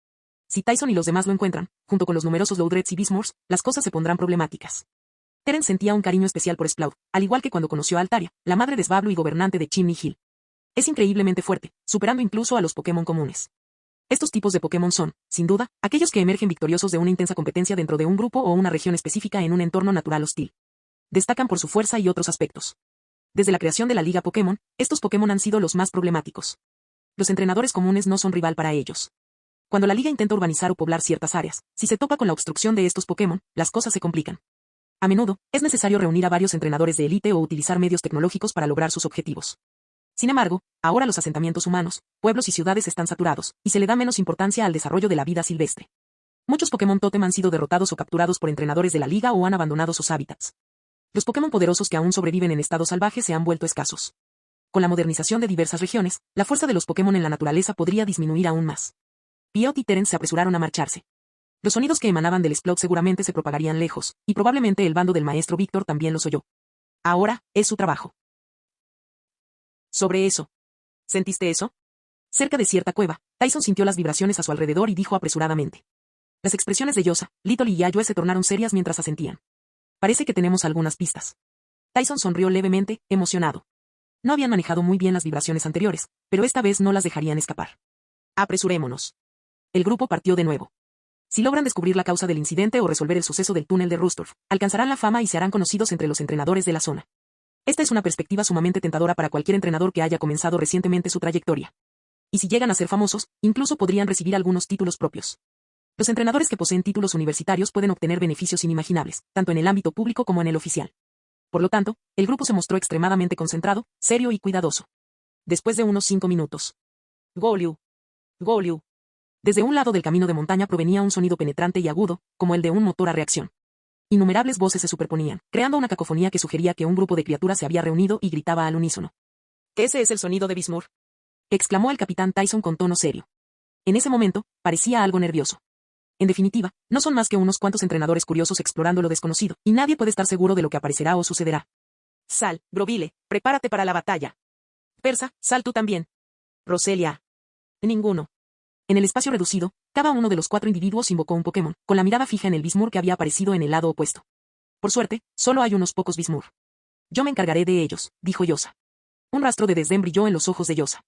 B: Si Tyson y los demás lo encuentran, junto con los numerosos Lowdreds y Bismurs, las cosas se pondrán problemáticas. Terence sentía un cariño especial por Sploud, al igual que cuando conoció a Altaria, la madre de Swablu y gobernante de Chimney Hill. Es increíblemente fuerte, superando incluso a los Pokémon comunes. Estos tipos de Pokémon son, sin duda, aquellos que emergen victoriosos de una intensa competencia dentro de un grupo o una región específica en un entorno natural hostil. Destacan por su fuerza y otros aspectos. Desde la creación de la Liga Pokémon, estos Pokémon han sido los más problemáticos. Los entrenadores comunes no son rival para ellos. Cuando la Liga intenta urbanizar o poblar ciertas áreas, si se topa con la obstrucción de estos Pokémon, las cosas se complican. A menudo, es necesario reunir a varios entrenadores de élite o utilizar medios tecnológicos para lograr sus objetivos. Sin embargo, ahora los asentamientos humanos, pueblos y ciudades están saturados, y se le da menos importancia al desarrollo de la vida silvestre. Muchos Pokémon Totem han sido derrotados o capturados por entrenadores de la Liga o han abandonado sus hábitats. Los Pokémon poderosos que aún sobreviven en estado salvaje se han vuelto escasos. Con la modernización de diversas regiones, la fuerza de los Pokémon en la naturaleza podría disminuir aún más. Piot y Terence se apresuraron a marcharse. Los sonidos que emanaban del Sploud seguramente se propagarían lejos, y probablemente el bando del maestro Víctor también los oyó. Ahora, es su trabajo. Sobre eso. ¿Sentiste eso? Cerca de cierta cueva, Tyson sintió las vibraciones a su alrededor y dijo apresuradamente. Las expresiones de Yosa, Little y Yayue se tornaron serias mientras asentían. Parece que tenemos algunas pistas. Tyson sonrió levemente, emocionado. No habían manejado muy bien las vibraciones anteriores, pero esta vez no las dejarían escapar. Apresurémonos. El grupo partió de nuevo. Si logran descubrir la causa del incidente o resolver el suceso del túnel de Rustorf, alcanzarán la fama y se harán conocidos entre los entrenadores de la zona. Esta es una perspectiva sumamente tentadora para cualquier entrenador que haya comenzado recientemente su trayectoria. Y si llegan a ser famosos, incluso podrían recibir algunos títulos propios. Los entrenadores que poseen títulos universitarios pueden obtener beneficios inimaginables, tanto en el ámbito público como en el oficial. Por lo tanto, el grupo se mostró extremadamente concentrado, serio y cuidadoso. Después de unos 5 minutos. Goliu. Goliu. Desde un lado del camino de montaña provenía un sonido penetrante y agudo, como el de un motor a reacción. Innumerables voces se superponían, creando una cacofonía que sugería que un grupo de criaturas se había reunido y gritaba al unísono. «¿Ese es el sonido de Bismur?», exclamó el capitán Tyson con tono serio. En ese momento, parecía algo nervioso. En definitiva, no son más que unos cuantos entrenadores curiosos explorando lo desconocido, y nadie puede estar seguro de lo que aparecerá o sucederá. «Sal, Grovile, prepárate para la batalla. Persa, sal tú también. Roselia». Ninguno. En el espacio reducido, cada uno de los 4 individuos invocó un Pokémon, con la mirada fija en el Bismur que había aparecido en el lado opuesto. Por suerte, solo hay unos pocos Bismur. «Yo me encargaré de ellos», dijo Yosa. Un rastro de desdén brilló en los ojos de Yosa.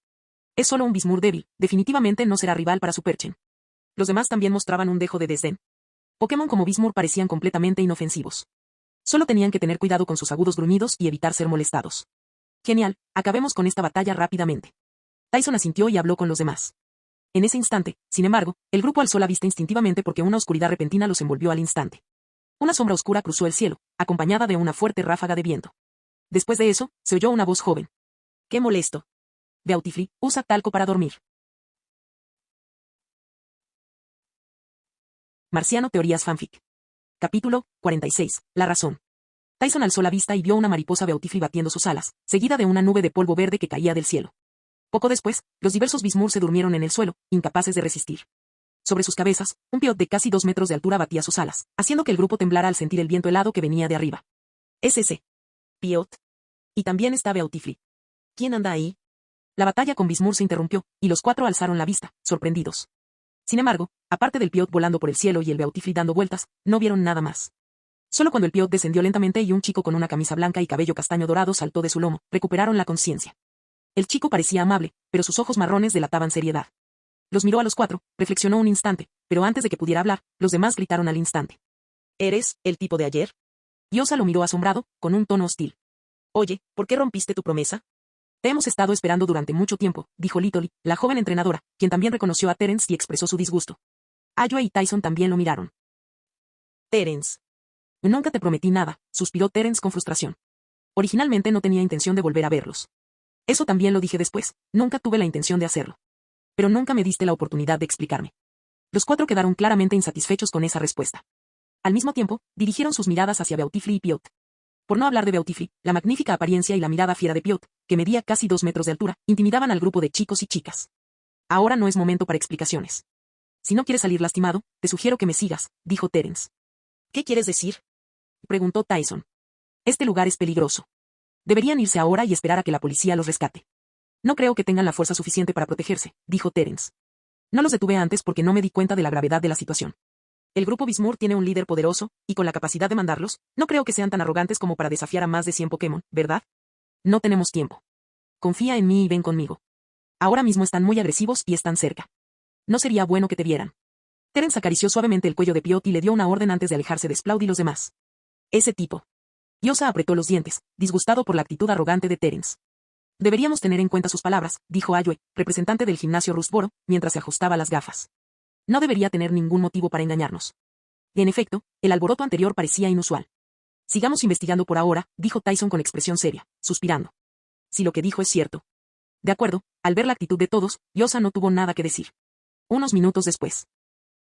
B: «Es solo un Bismur débil, definitivamente no será rival para su Perchen». Los demás también mostraban un dejo de desdén. Pokémon como Bismur parecían completamente inofensivos. Solo tenían que tener cuidado con sus agudos gruñidos y evitar ser molestados. «Genial, acabemos con esta batalla rápidamente». Tyson asintió y habló con los demás. En ese instante, sin embargo, el grupo alzó la vista instintivamente porque una oscuridad repentina los envolvió al instante. Una sombra oscura cruzó el cielo, acompañada de una fuerte ráfaga de viento. Después de eso, se oyó una voz joven. «¡Qué molesto! Beautifly, usa talco para dormir». Marciano Teorías Fanfic. Capítulo 46. La razón. Tyson alzó la vista y vio una mariposa Beautifly batiendo sus alas, seguida de una nube de polvo verde que caía del cielo. Poco después, los diversos Bismur se durmieron en el suelo, incapaces de resistir. Sobre sus cabezas, un piot de casi 2 metros de altura batía sus alas, haciendo que el grupo temblara al sentir el viento helado que venía de arriba. «Es ese piot. Y también está Beautifly. ¿Quién anda ahí?». La batalla con Bismur se interrumpió, y los 4 alzaron la vista, sorprendidos. Sin embargo, aparte del piot volando por el cielo y el Beautifly dando vueltas, no vieron nada más. Solo cuando el piot descendió lentamente y un chico con una camisa blanca y cabello castaño dorado saltó de su lomo, recuperaron la conciencia. El chico parecía amable, pero sus ojos marrones delataban seriedad. Los miró a los 4, reflexionó un instante, pero antes de que pudiera hablar, los demás gritaron al instante. «¿Eres el tipo de ayer?». Yosa lo miró asombrado, con un tono hostil. «Oye, ¿por qué rompiste tu promesa?». «Te hemos estado esperando durante mucho tiempo», dijo Littly, la joven entrenadora, quien también reconoció a Terence y expresó su disgusto. Ayue y Tyson también lo miraron. «Terence». «Nunca te prometí nada», suspiró Terence con frustración. «Originalmente no tenía intención de volver a verlos. Eso también lo dije después, nunca tuve la intención de hacerlo. Pero nunca me diste la oportunidad de explicarme». Los 4 quedaron claramente insatisfechos con esa respuesta. Al mismo tiempo, dirigieron sus miradas hacia Beautifly y Piot. Por no hablar de Beautifly, la magnífica apariencia y la mirada fiera de Piot, que medía casi 2 metros de altura, intimidaban al grupo de chicos y chicas. «Ahora no es momento para explicaciones. Si no quieres salir lastimado, te sugiero que me sigas», dijo Terence. «¿Qué quieres decir?», preguntó Tyson. «Este lugar es peligroso. Deberían irse ahora y esperar a que la policía los rescate». «No creo que tengan la fuerza suficiente para protegerse», dijo Terence. «No los detuve antes porque no me di cuenta de la gravedad de la situación. El grupo Bismur tiene un líder poderoso, y con la capacidad de mandarlos, no creo que sean tan arrogantes como para desafiar a más de 100 Pokémon, ¿verdad? No tenemos tiempo. Confía en mí y ven conmigo. Ahora mismo están muy agresivos y están cerca. No sería bueno que te vieran». Terence acarició suavemente el cuello de Piot y le dio una orden antes de alejarse de Sprout y los demás. «Ese tipo». Yosa apretó los dientes, disgustado por la actitud arrogante de Terence. «Deberíamos tener en cuenta sus palabras», dijo Ayue, representante del gimnasio Rusboro, mientras se ajustaba las gafas. «No debería tener ningún motivo para engañarnos». Y en efecto, el alboroto anterior parecía inusual. «Sigamos investigando por ahora», dijo Tyson con expresión seria, suspirando. «Si lo que dijo es cierto». De acuerdo, al ver la actitud de todos, Yosa no tuvo nada que decir. Unos minutos después.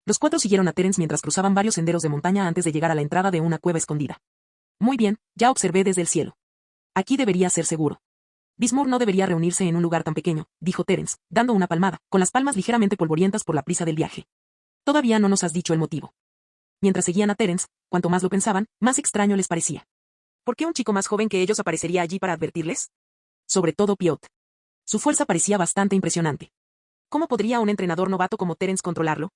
B: Los 4 siguieron a Terence mientras cruzaban varios senderos de montaña antes de llegar a la entrada de una cueva escondida. «Muy bien, ya observé desde el cielo. Aquí debería ser seguro. Bismur no debería reunirse en un lugar tan pequeño», dijo Terence, dando una palmada, con las palmas ligeramente polvorientas por la prisa del viaje. «Todavía no nos has dicho el motivo». Mientras seguían a Terence, cuanto más lo pensaban, más extraño les parecía. ¿Por qué un chico más joven que ellos aparecería allí para advertirles? Sobre todo Piot. Su fuerza parecía bastante impresionante. ¿Cómo podría un entrenador novato como Terence controlarlo?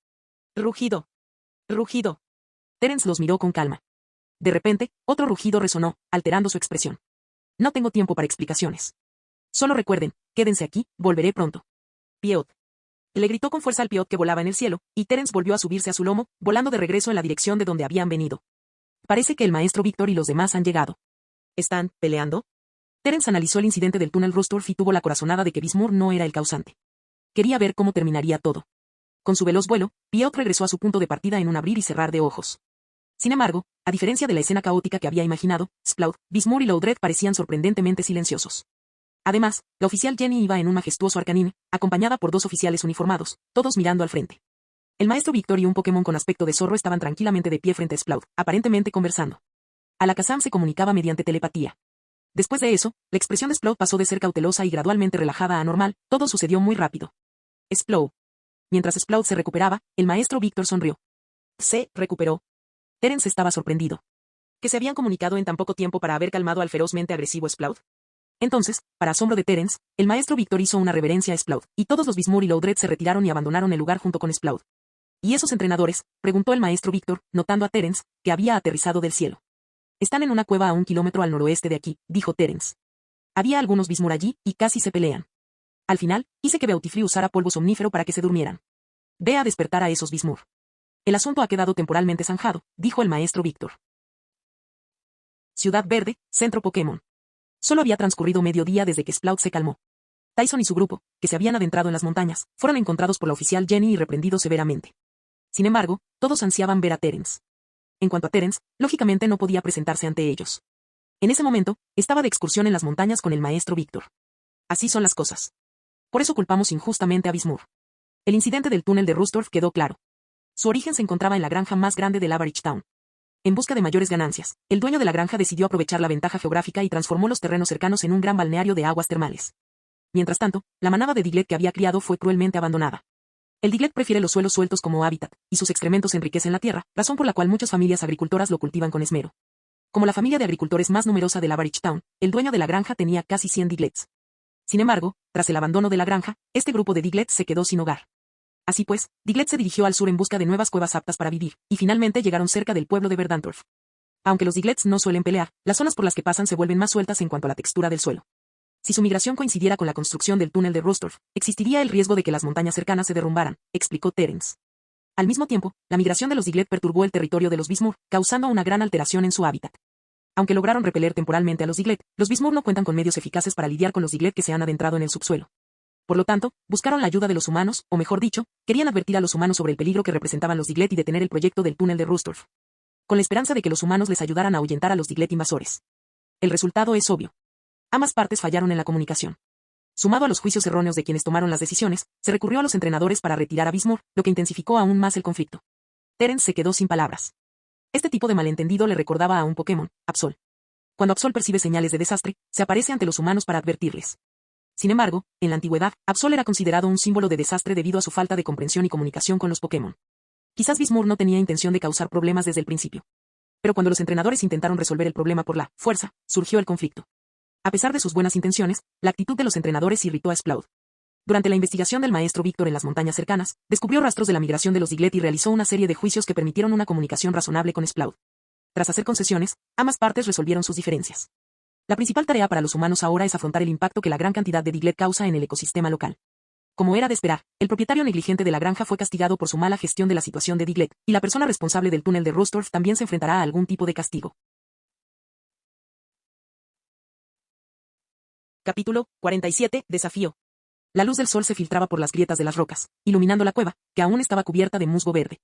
B: Rugido. Rugido. Terence los miró con calma. De repente, otro rugido resonó, alterando su expresión. No tengo tiempo para explicaciones. Solo recuerden, quédense aquí, volveré pronto. Piot. Le gritó con fuerza al Piot que volaba en el cielo, y Terence volvió a subirse a su lomo, volando de regreso en la dirección de donde habían venido. Parece que el maestro Víctor y los demás han llegado. ¿Están peleando? Terence analizó el incidente del túnel Rustorf y tuvo la corazonada de que Bismur no era el causante. Quería ver cómo terminaría todo. Con su veloz vuelo, Piot regresó a su punto de partida en un abrir y cerrar de ojos. Sin embargo, a diferencia de la escena caótica que había imaginado, Sploud, Bismur y Loudred parecían sorprendentemente silenciosos. Además, la oficial Jenny iba en un majestuoso arcanine, acompañada por 2 oficiales uniformados, todos mirando al frente. El maestro Víctor y un Pokémon con aspecto de zorro estaban tranquilamente de pie frente a Sploud, aparentemente conversando. Alakazam se comunicaba mediante telepatía. Después de eso, la expresión de Sploud pasó de ser cautelosa y gradualmente relajada a normal, todo sucedió muy rápido. Sploud. Mientras Sploud se recuperaba, el maestro Víctor sonrió. Se recuperó. Terence estaba sorprendido. ¿Que se habían comunicado en tan poco tiempo para haber calmado al ferozmente agresivo Sploud? Entonces, para asombro de Terence, el maestro Víctor hizo una reverencia a Sploud, y todos los Bismur y Loudred se retiraron y abandonaron el lugar junto con Sploud. ¿Y esos entrenadores?, preguntó el maestro Víctor, notando a Terence, que había aterrizado del cielo. Están en una cueva a 1 kilómetro al noroeste de aquí, dijo Terence. Había algunos Bismur allí, y casi se pelean. Al final, hice que Beautifree usara polvo somnífero para que se durmieran. Ve a despertar a esos Bismur. El asunto ha quedado temporalmente zanjado, dijo el maestro Víctor. Ciudad Verde, Centro Pokémon. Solo había transcurrido medio día desde que Sploud se calmó. Tyson y su grupo, que se habían adentrado en las montañas, fueron encontrados por la oficial Jenny y reprendidos severamente. Sin embargo, todos ansiaban ver a Terence. En cuanto a Terence, lógicamente no podía presentarse ante ellos. En ese momento, estaba de excursión en las montañas con el maestro Víctor. Así son las cosas. Por eso culpamos injustamente a Bismur. El incidente del túnel de Rustorf quedó claro. Su origen se encontraba en la granja más grande de Average Town. En busca de mayores ganancias, el dueño de la granja decidió aprovechar la ventaja geográfica y transformó los terrenos cercanos en un gran balneario de aguas termales. Mientras tanto, la manada de Diglett que había criado fue cruelmente abandonada. El Diglett prefiere los suelos sueltos como hábitat, y sus excrementos enriquecen la tierra, razón por la cual muchas familias agricultoras lo cultivan con esmero. Como la familia de agricultores más numerosa de Average Town, el dueño de la granja tenía casi 100 Digletts. Sin embargo, tras el abandono de la granja, este grupo de Digletts se quedó sin hogar. Así pues, Diglett se dirigió al sur en busca de nuevas cuevas aptas para vivir, y finalmente llegaron cerca del pueblo de Verdantorf. Aunque los Digletts no suelen pelear, las zonas por las que pasan se vuelven más sueltas en cuanto a la textura del suelo. Si su migración coincidiera con la construcción del túnel de Rustorf, existiría el riesgo de que las montañas cercanas se derrumbaran, explicó Terence. Al mismo tiempo, la migración de los Diglett perturbó el territorio de los Bismur, causando una gran alteración en su hábitat. Aunque lograron repeler temporalmente a los Diglett, los Bismur no cuentan con medios eficaces para lidiar con los Diglett que se han adentrado en el subsuelo. Por lo tanto, buscaron la ayuda de los humanos, o mejor dicho, querían advertir a los humanos sobre el peligro que representaban los Diglett y detener el proyecto del túnel de Rustorf. Con la esperanza de que los humanos les ayudaran a ahuyentar a los Diglett invasores. El resultado es obvio. Ambas partes fallaron en la comunicación. Sumado a los juicios erróneos de quienes tomaron las decisiones, se recurrió a los entrenadores para retirar a Bismur, lo que intensificó aún más el conflicto. Terence se quedó sin palabras. Este tipo de malentendido le recordaba a un Pokémon, Absol. Cuando Absol percibe señales de desastre, se aparece ante los humanos para advertirles. Sin embargo, en la antigüedad, Absol era considerado un símbolo de desastre debido a su falta de comprensión y comunicación con los Pokémon. Quizás Bismur no tenía intención de causar problemas desde el principio. Pero cuando los entrenadores intentaron resolver el problema por la fuerza, surgió el conflicto. A pesar de sus buenas intenciones, la actitud de los entrenadores irritó a Sploud. Durante la investigación del maestro Víctor en las montañas cercanas, descubrió rastros de la migración de los Diglett y realizó una serie de juicios que permitieron una comunicación razonable con Sploud. Tras hacer concesiones, ambas partes resolvieron sus diferencias. La principal tarea para los humanos ahora es afrontar el impacto que la gran cantidad de Diglett causa en el ecosistema local. Como era de esperar, el propietario negligente de la granja fue castigado por su mala gestión de la situación de Diglett, y la persona responsable del túnel de Rustorf también se enfrentará a algún tipo de castigo. Capítulo 47. Desafío. La luz del sol se filtraba por las grietas de las rocas, iluminando la cueva, que aún estaba cubierta de musgo verde.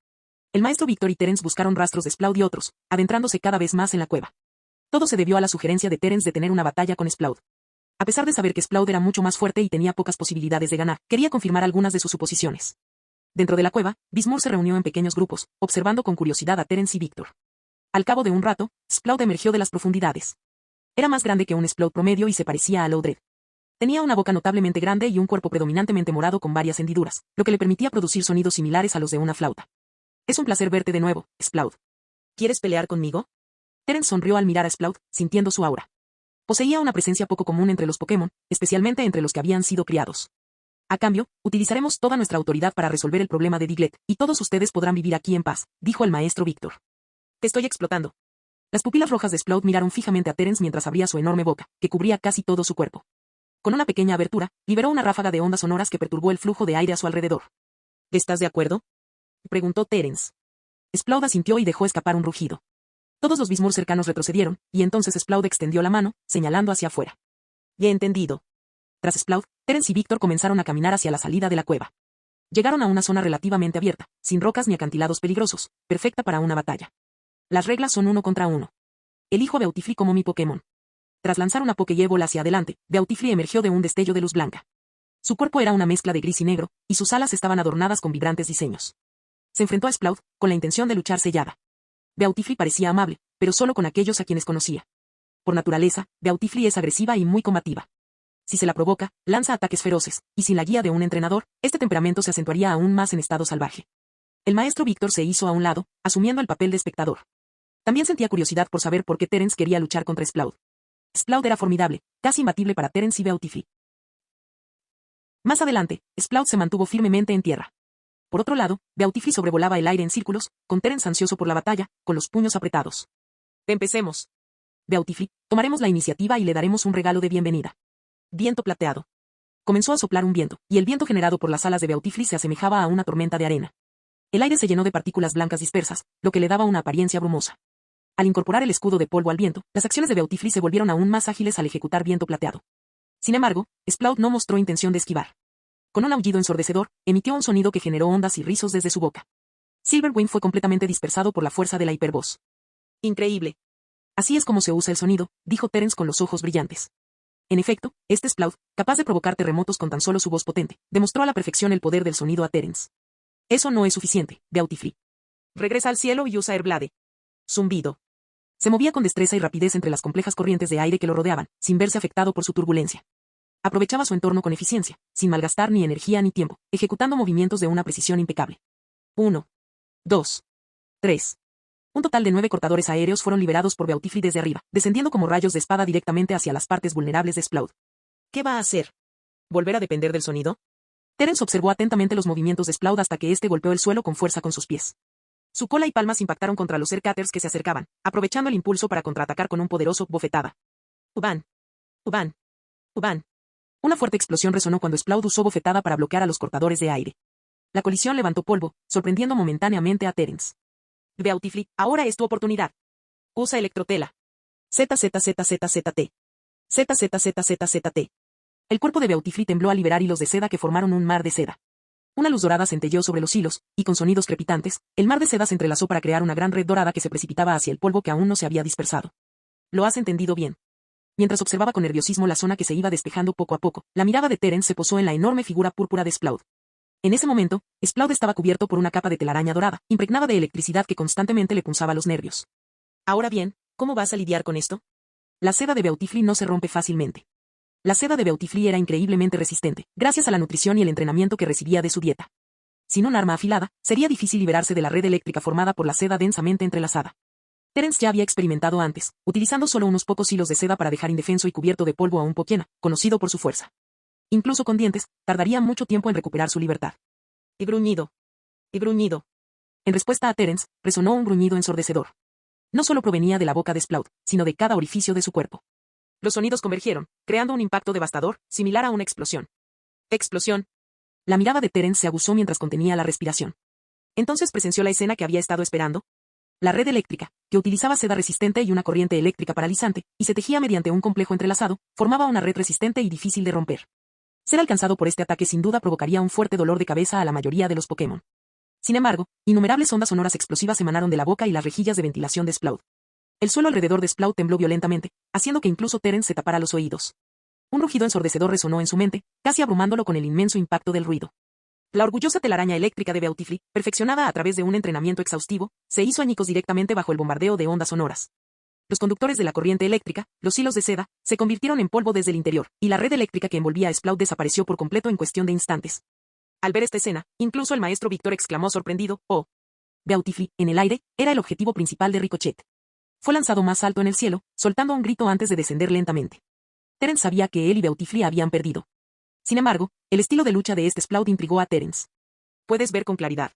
B: El maestro Víctor y Terence buscaron rastros de Sploud y otros, adentrándose cada vez más en la cueva. Todo se debió a la sugerencia de Terence de tener una batalla con Sploud. A pesar de saber que Sploud era mucho más fuerte y tenía pocas posibilidades de ganar, quería confirmar algunas de sus suposiciones. Dentro de la cueva, Bismur se reunió en pequeños grupos, observando con curiosidad a Terence y Víctor. Al cabo de un rato, Sploud emergió de las profundidades. Era más grande que un Sploud promedio y se parecía a Loudred. Tenía una boca notablemente grande y un cuerpo predominantemente morado con varias hendiduras, lo que le permitía producir sonidos similares a los de una flauta. Es un placer verte de nuevo, Sploud. ¿Quieres pelear conmigo? Terence sonrió al mirar a Sploud, sintiendo su aura. Poseía una presencia poco común entre los Pokémon, especialmente entre los que habían sido criados. A cambio, utilizaremos toda nuestra autoridad para resolver el problema de Diglett, y todos ustedes podrán vivir aquí en paz, dijo el maestro Víctor. Te estoy explotando. Las pupilas rojas de Sprout miraron fijamente a Terence mientras abría su enorme boca, que cubría casi todo su cuerpo. Con una pequeña abertura, liberó una ráfaga de ondas sonoras que perturbó el flujo de aire a su alrededor. ¿Estás de acuerdo?, preguntó Terence. Sprout asintió y dejó escapar un rugido. Todos los Bismur cercanos retrocedieron, y entonces Sprout extendió la mano, señalando hacia afuera. «Ya he entendido». Tras Sprout, Terence y Víctor comenzaron a caminar hacia la salida de la cueva. Llegaron a una zona relativamente abierta, sin rocas ni acantilados peligrosos, perfecta para una batalla. Las reglas son 1 contra 1. Elijo a Beautifly como mi Pokémon. Tras lanzar una Pokébola hacia adelante, Beautifly emergió de un destello de luz blanca. Su cuerpo era una mezcla de gris y negro, y sus alas estaban adornadas con vibrantes diseños. Se enfrentó a Sprout, con la intención de luchar sellada. Beautifly parecía amable, pero solo con aquellos a quienes conocía. Por naturaleza, Beautifly es agresiva y muy combativa. Si se la provoca, lanza ataques feroces, y sin la guía de un entrenador, este temperamento se acentuaría aún más en estado salvaje. El maestro Víctor se hizo a un lado, asumiendo el papel de espectador. También sentía curiosidad por saber por qué Terence quería luchar contra Sprout. Sprout era formidable, casi imbatible para Terence y Beautifly. Más adelante, Sprout se mantuvo firmemente en tierra. Por otro lado, Beautifly sobrevolaba el aire en círculos, con Terence ansioso por la batalla, con los puños apretados. «Empecemos. Beautifly, tomaremos la iniciativa y le daremos un regalo de bienvenida». Viento plateado. Comenzó a soplar un viento, y el viento generado por las alas de Beautifly se asemejaba a una tormenta de arena. El aire se llenó de partículas blancas dispersas, lo que le daba una apariencia brumosa. Al incorporar el escudo de polvo al viento, las acciones de Beautifly se volvieron aún más ágiles al ejecutar viento plateado. Sin embargo, Sprout no mostró intención de esquivar. Con un aullido ensordecedor, emitió un sonido que generó ondas y rizos desde su boca. Silverwing fue completamente dispersado por la fuerza de la hipervoz. «Increíble. Así es como se usa el sonido», dijo Terence con los ojos brillantes. En efecto, este Sprout, capaz de provocar terremotos con tan solo su voz potente, demostró a la perfección el poder del sonido a Terence. «Eso no es suficiente, Beautifly. Regresa al cielo y usa Airblade». Zumbido. Se movía con destreza y rapidez entre las complejas corrientes de aire que lo rodeaban, sin verse afectado por su turbulencia. Aprovechaba su entorno con eficiencia, sin malgastar ni energía ni tiempo, ejecutando movimientos de una precisión impecable. 1, 2, 3. Un total de 9 cortadores aéreos fueron liberados por Beautifly desde arriba, descendiendo como rayos de espada directamente hacia las partes vulnerables de Sprout. ¿Qué va a hacer? ¿Volver a depender del sonido? Terence observó atentamente los movimientos de Sprout hasta que éste golpeó el suelo con fuerza con sus pies. Su cola y palmas impactaron contra los Aircutters que se acercaban, aprovechando el impulso para contraatacar con un poderoso bofetada. ¡Uban! ¡Uban! ¡Uban! Una fuerte explosión resonó cuando Sprout usó bofetada para bloquear a los cortadores de aire. La colisión levantó polvo, sorprendiendo momentáneamente a Terence. «Beautifly, ahora es tu oportunidad. Usa electrotela. ZZZZZT. ZZZZZT». El cuerpo de Beautifly tembló al liberar hilos de seda que formaron un mar de seda. Una luz dorada centelleó sobre los hilos, y con sonidos crepitantes, el mar de seda se entrelazó para crear una gran red dorada que se precipitaba hacia el polvo que aún no se había dispersado. «Lo has entendido bien». Mientras observaba con nerviosismo la zona que se iba despejando poco a poco, la mirada de Terence se posó en la enorme figura púrpura de Sprout. En ese momento, Sprout estaba cubierto por una capa de telaraña dorada, impregnada de electricidad que constantemente le punzaba los nervios. «Ahora bien, ¿cómo vas a lidiar con esto?» La seda de Beautifly no se rompe fácilmente. La seda de Beautifly era increíblemente resistente, gracias a la nutrición y el entrenamiento que recibía de su dieta. Sin un arma afilada, sería difícil liberarse de la red eléctrica formada por la seda densamente entrelazada. Terence ya había experimentado antes, utilizando solo unos pocos hilos de seda para dejar indefenso y cubierto de polvo a un Pokémon, conocido por su fuerza. Incluso con dientes, tardaría mucho tiempo en recuperar su libertad. Y gruñido. Y gruñido. En respuesta a Terence, resonó un gruñido ensordecedor. No solo provenía de la boca de Sprout, sino de cada orificio de su cuerpo. Los sonidos convergieron, creando un impacto devastador, similar a una explosión. ¡Explosión! La mirada de Terence se aguzó mientras contenía la respiración. Entonces presenció la escena que había estado esperando. La red eléctrica, que utilizaba seda resistente y una corriente eléctrica paralizante, y se tejía mediante un complejo entrelazado, formaba una red resistente y difícil de romper. Ser alcanzado por este ataque sin duda provocaría un fuerte dolor de cabeza a la mayoría de los Pokémon. Sin embargo, innumerables ondas sonoras explosivas emanaron de la boca y las rejillas de ventilación de Sprout. El suelo alrededor de Sprout tembló violentamente, haciendo que incluso Terence se tapara los oídos. Un rugido ensordecedor resonó en su mente, casi abrumándolo con el inmenso impacto del ruido. La orgullosa telaraña eléctrica de Beautifly, perfeccionada a través de un entrenamiento exhaustivo, se hizo añicos directamente bajo el bombardeo de ondas sonoras. Los conductores de la corriente eléctrica, los hilos de seda, se convirtieron en polvo desde el interior, y la red eléctrica que envolvía a Sprout desapareció por completo en cuestión de instantes. Al ver esta escena, incluso el maestro Víctor exclamó sorprendido, «¡Oh!». Beautifly, en el aire, era el objetivo principal de Ricochet. Fue lanzado más alto en el cielo, soltando un grito antes de descender lentamente. Terence sabía que él y Beautifly habían perdido. Sin embargo, el estilo de lucha de este Sprout intrigó a Terence. «¿Puedes ver con claridad?».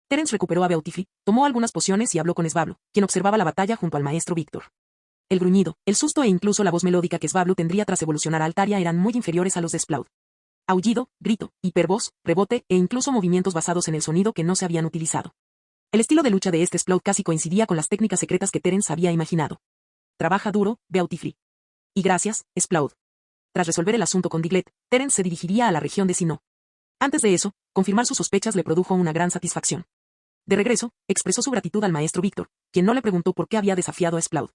B: Terence recuperó a Beautifree, tomó algunas pociones y habló con Svablu, quien observaba la batalla junto al maestro Víctor. El gruñido, el susto e incluso la voz melódica que Svablu tendría tras evolucionar a Altaria eran muy inferiores a los de Sploud. Aullido, grito, hipervoz, rebote e incluso movimientos basados en el sonido que no se habían utilizado. El estilo de lucha de este Sploud casi coincidía con las técnicas secretas que Terence había imaginado. Trabaja duro, Beautifree. Y gracias, Sploud. Tras resolver el asunto con Diglett, Terence se dirigiría a la región de Sinnoh. Antes de eso, confirmar sus sospechas le produjo una gran satisfacción. De regreso, expresó su gratitud al maestro Víctor, quien no le preguntó por qué había desafiado a Sploud.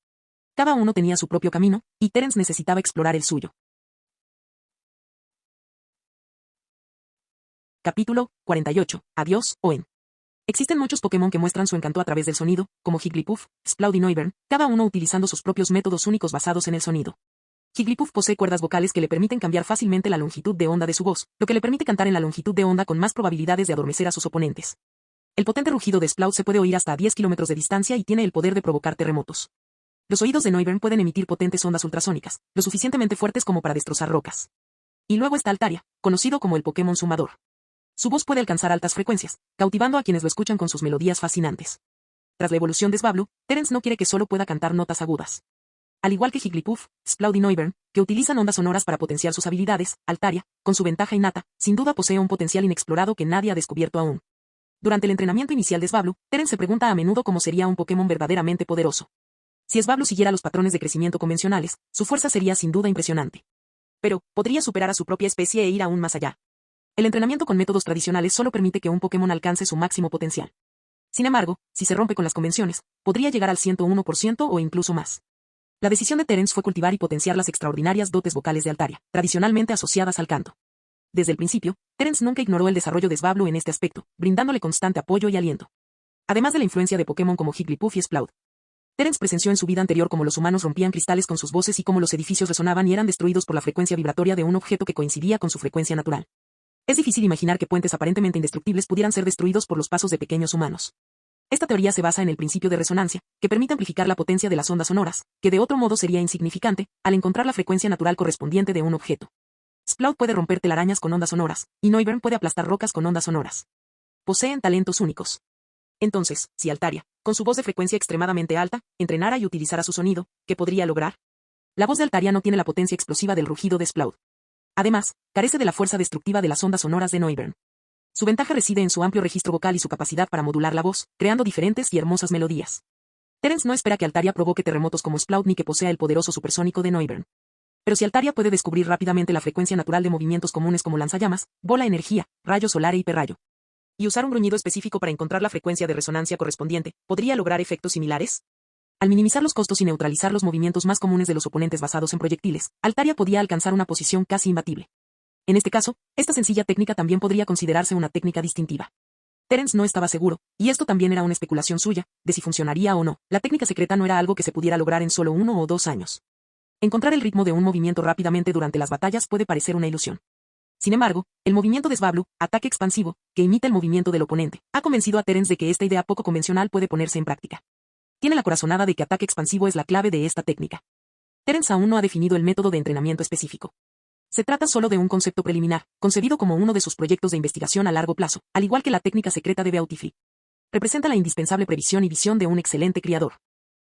B: Cada uno tenía su propio camino, y Terence necesitaba explorar el suyo. Capítulo 48. Adiós, Owen. Existen muchos Pokémon que muestran su encanto a través del sonido, como Jigglypuff, Sploud y Noivern, cada uno utilizando sus propios métodos únicos basados en el sonido. Jigglypuff posee cuerdas vocales que le permiten cambiar fácilmente la longitud de onda de su voz, lo que le permite cantar en la longitud de onda con más probabilidades de adormecer a sus oponentes. El potente rugido de Sploud se puede oír hasta a 10 kilómetros de distancia y tiene el poder de provocar terremotos. Los oídos de Noivern pueden emitir potentes ondas ultrasónicas, lo suficientemente fuertes como para destrozar rocas. Y luego está Altaria, conocido como el Pokémon Sumador. Su voz puede alcanzar altas frecuencias, cautivando a quienes lo escuchan con sus melodías fascinantes. Tras la evolución de Svablu, Terence no quiere que solo pueda cantar notas agudas. Al igual que Jigglypuff, Sploud y Noivern, que utilizan ondas sonoras para potenciar sus habilidades, Altaria, con su ventaja innata, sin duda posee un potencial inexplorado que nadie ha descubierto aún. Durante el entrenamiento inicial de Svablu, Terence se pregunta a menudo cómo sería un Pokémon verdaderamente poderoso. Si Svablu siguiera los patrones de crecimiento convencionales, su fuerza sería sin duda impresionante. Pero, podría superar a su propia especie e ir aún más allá. El entrenamiento con métodos tradicionales solo permite que un Pokémon alcance su máximo potencial. Sin embargo, si se rompe con las convenciones, podría llegar al 101% o incluso más. La decisión de Terence fue cultivar y potenciar las extraordinarias dotes vocales de Altaria, tradicionalmente asociadas al canto. Desde el principio, Terence nunca ignoró el desarrollo de Svablu en este aspecto, brindándole constante apoyo y aliento. Además de la influencia de Pokémon como Jigglypuff y Sploud, Terence presenció en su vida anterior cómo los humanos rompían cristales con sus voces y cómo los edificios resonaban y eran destruidos por la frecuencia vibratoria de un objeto que coincidía con su frecuencia natural. Es difícil imaginar que puentes aparentemente indestructibles pudieran ser destruidos por los pasos de pequeños humanos. Esta teoría se basa en el principio de resonancia, que permite amplificar la potencia de las ondas sonoras, que de otro modo sería insignificante, al encontrar la frecuencia natural correspondiente de un objeto. Sploud puede romper telarañas con ondas sonoras, y Noivern puede aplastar rocas con ondas sonoras. Poseen talentos únicos. Entonces, si Altaria, con su voz de frecuencia extremadamente alta, entrenara y utilizara su sonido, ¿qué podría lograr? La voz de Altaria no tiene la potencia explosiva del rugido de Sploud. Además, carece de la fuerza destructiva de las ondas sonoras de Noivern. Su ventaja reside en su amplio registro vocal y su capacidad para modular la voz, creando diferentes y hermosas melodías. Terence no espera que Altaria provoque terremotos como Sploud ni que posea el poderoso supersónico de Noivern. Pero si Altaria puede descubrir rápidamente la frecuencia natural de movimientos comunes como lanzallamas, bola energía, rayo solar e hiperrayo, y usar un gruñido específico para encontrar la frecuencia de resonancia correspondiente, ¿podría lograr efectos similares? Al minimizar los costos y neutralizar los movimientos más comunes de los oponentes basados en proyectiles, Altaria podía alcanzar una posición casi imbatible. En este caso, esta sencilla técnica también podría considerarse una técnica distintiva. Terence no estaba seguro, y esto también era una especulación suya, de si funcionaría o no. La técnica secreta no era algo que se pudiera lograr en solo 1 o 2 años. Encontrar el ritmo de un movimiento rápidamente durante las batallas puede parecer una ilusión. Sin embargo, el movimiento de Svablu, ataque expansivo, que imita el movimiento del oponente, ha convencido a Terence de que esta idea poco convencional puede ponerse en práctica. Tiene la corazonada de que ataque expansivo es la clave de esta técnica. Terence aún no ha definido el método de entrenamiento específico. Se trata solo de un concepto preliminar, concebido como uno de sus proyectos de investigación a largo plazo, al igual que la técnica secreta de Beautifree. Representa la indispensable previsión y visión de un excelente criador.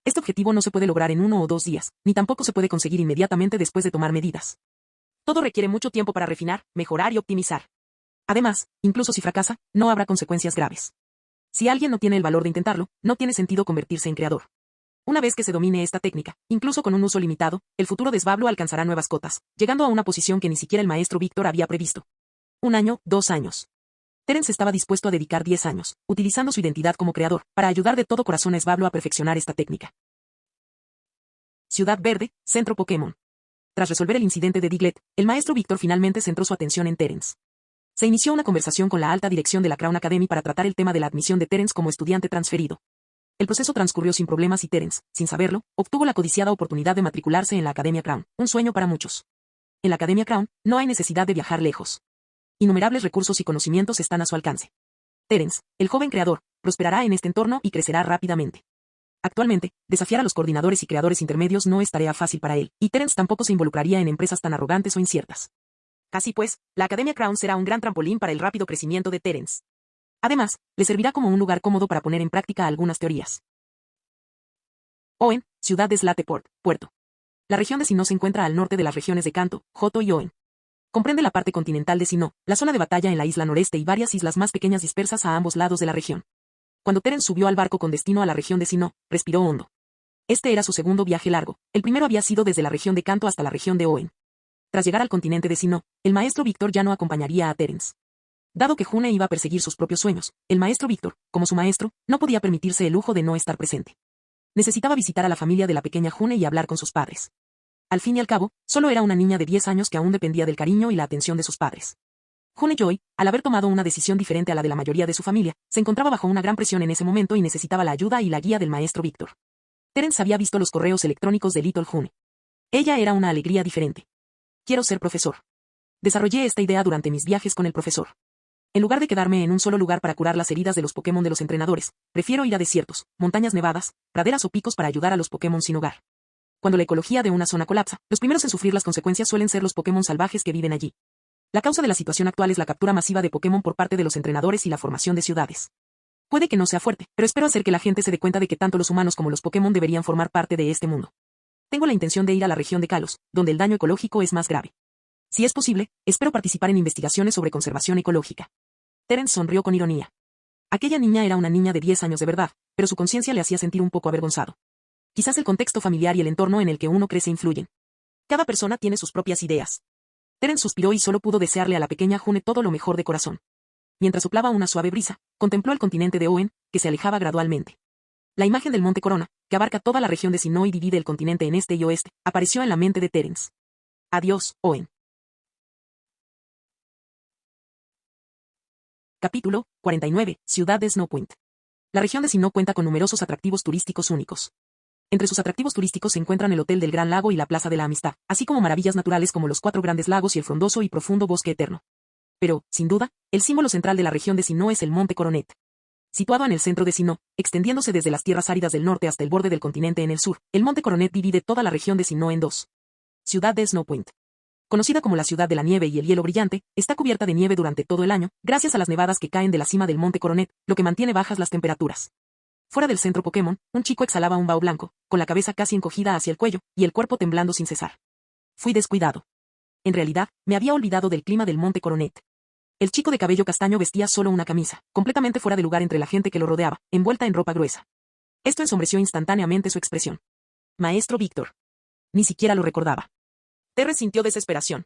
B: Este objetivo no se puede lograr en 1 o 2 días, ni tampoco se puede conseguir inmediatamente después de tomar medidas. Todo requiere mucho tiempo para refinar, mejorar y optimizar. Además, incluso si fracasa, no habrá consecuencias graves. Si alguien no tiene el valor de intentarlo, no tiene sentido convertirse en creador. Una vez que se domine esta técnica, incluso con un uso limitado, el futuro de Svablu alcanzará nuevas cotas, llegando a una posición que ni siquiera el maestro Víctor había previsto. 1 año, 2 años. Terence estaba dispuesto a dedicar 10 años, utilizando su identidad como creador, para ayudar de todo corazón a Svablu a perfeccionar esta técnica. Ciudad Verde, Centro Pokémon. Tras resolver el incidente de Diglett, el maestro Víctor finalmente centró su atención en Terence. Se inició una conversación con la alta dirección de la Crown Academy para tratar el tema de la admisión de Terence como estudiante transferido. El proceso transcurrió sin problemas y Terence, sin saberlo, obtuvo la codiciada oportunidad de matricularse en la Academia Crown, un sueño para muchos. En la Academia Crown, no hay necesidad de viajar lejos. Innumerables recursos y conocimientos están a su alcance. Terence, el joven creador, prosperará en este entorno y crecerá rápidamente. Actualmente, desafiar a los coordinadores y creadores intermedios no es tarea fácil para él, y Terence tampoco se involucraría en empresas tan arrogantes o inciertas. Así pues, la Academia Crown será un gran trampolín para el rápido crecimiento de Terence. Además, le servirá como un lugar cómodo para poner en práctica algunas teorías. Owen, ciudad de Slateport, puerto. La región de Sinnoh se encuentra al norte de las regiones de Kanto, Johto y Owen. Comprende la parte continental de Sinnoh, la zona de batalla en la isla noreste y varias islas más pequeñas dispersas a ambos lados de la región. Cuando Terence subió al barco con destino a la región de Sinnoh, respiró hondo. Este era su segundo viaje largo, el primero había sido desde la región de Kanto hasta la región de Owen. Tras llegar al continente de Sinnoh, el maestro Víctor ya no acompañaría a Terence. Dado que June iba a perseguir sus propios sueños, el maestro Víctor, como su maestro, no podía permitirse el lujo de no estar presente. Necesitaba visitar a la familia de la pequeña June y hablar con sus padres. Al fin y al cabo, solo era una niña de 10 años que aún dependía del cariño y la atención de sus padres. June Joy, al haber tomado una decisión diferente a la de la mayoría de su familia, se encontraba bajo una gran presión en ese momento y necesitaba la ayuda y la guía del maestro Víctor. Terence había visto los correos electrónicos de Little June. Ella era una alegría diferente. Quiero ser profesor. Desarrollé esta idea durante mis viajes con el profesor. En lugar de quedarme en un solo lugar para curar las heridas de los Pokémon de los entrenadores, prefiero ir a desiertos, montañas nevadas, praderas o picos para ayudar a los Pokémon sin hogar. Cuando la ecología de una zona colapsa, los primeros en sufrir las consecuencias suelen ser los Pokémon salvajes que viven allí. La causa de la situación actual es la captura masiva de Pokémon por parte de los entrenadores y la formación de ciudades. Puede que no sea fuerte, pero espero hacer que la gente se dé cuenta de que tanto los humanos como los Pokémon deberían formar parte de este mundo. Tengo la intención de ir a la región de Kalos, donde el daño ecológico es más grave. Si es posible, espero participar en investigaciones sobre conservación ecológica. Terence sonrió con ironía. Aquella niña era una niña de 10 años de verdad, pero su conciencia le hacía sentir un poco avergonzado. Quizás el contexto familiar y el entorno en el que uno crece influyen. Cada persona tiene sus propias ideas. Terence suspiró y solo pudo desearle a la pequeña June todo lo mejor de corazón. Mientras soplaba una suave brisa, contempló el continente de Owen, que se alejaba gradualmente. La imagen del Monte Corona, que abarca toda la región de Sinnoh y divide el continente en este y oeste, apareció en la mente de Terence. Adiós, Owen. Capítulo 49. Ciudad de Snow Point. La región de Sinnoh cuenta con numerosos atractivos turísticos únicos. Entre sus atractivos turísticos se encuentran el Hotel del Gran Lago y la Plaza de la Amistad, así como maravillas naturales como los 4 grandes lagos y el frondoso y profundo bosque eterno. Pero, sin duda, el símbolo central de la región de Sinnoh es el Monte Coronet. Situado en el centro de Sinnoh, extendiéndose desde las tierras áridas del norte hasta el borde del continente en el sur, el Monte Coronet divide toda la región de Sinnoh en dos. Ciudad de Snow Point. Conocida como la ciudad de la nieve y el hielo brillante, está cubierta de nieve durante todo el año, gracias a las nevadas que caen de la cima del Monte Coronet, lo que mantiene bajas las temperaturas. Fuera del centro Pokémon, un chico exhalaba un vaho blanco, con la cabeza casi encogida hacia el cuello, y el cuerpo temblando sin cesar. Fui descuidado. En realidad, me había olvidado del clima del Monte Coronet. El chico de cabello castaño vestía solo una camisa, completamente fuera de lugar entre la gente que lo rodeaba, envuelta en ropa gruesa. Esto ensombreció instantáneamente su expresión. Maestro Víctor. Ni siquiera lo recordaba. Terry sintió desesperación.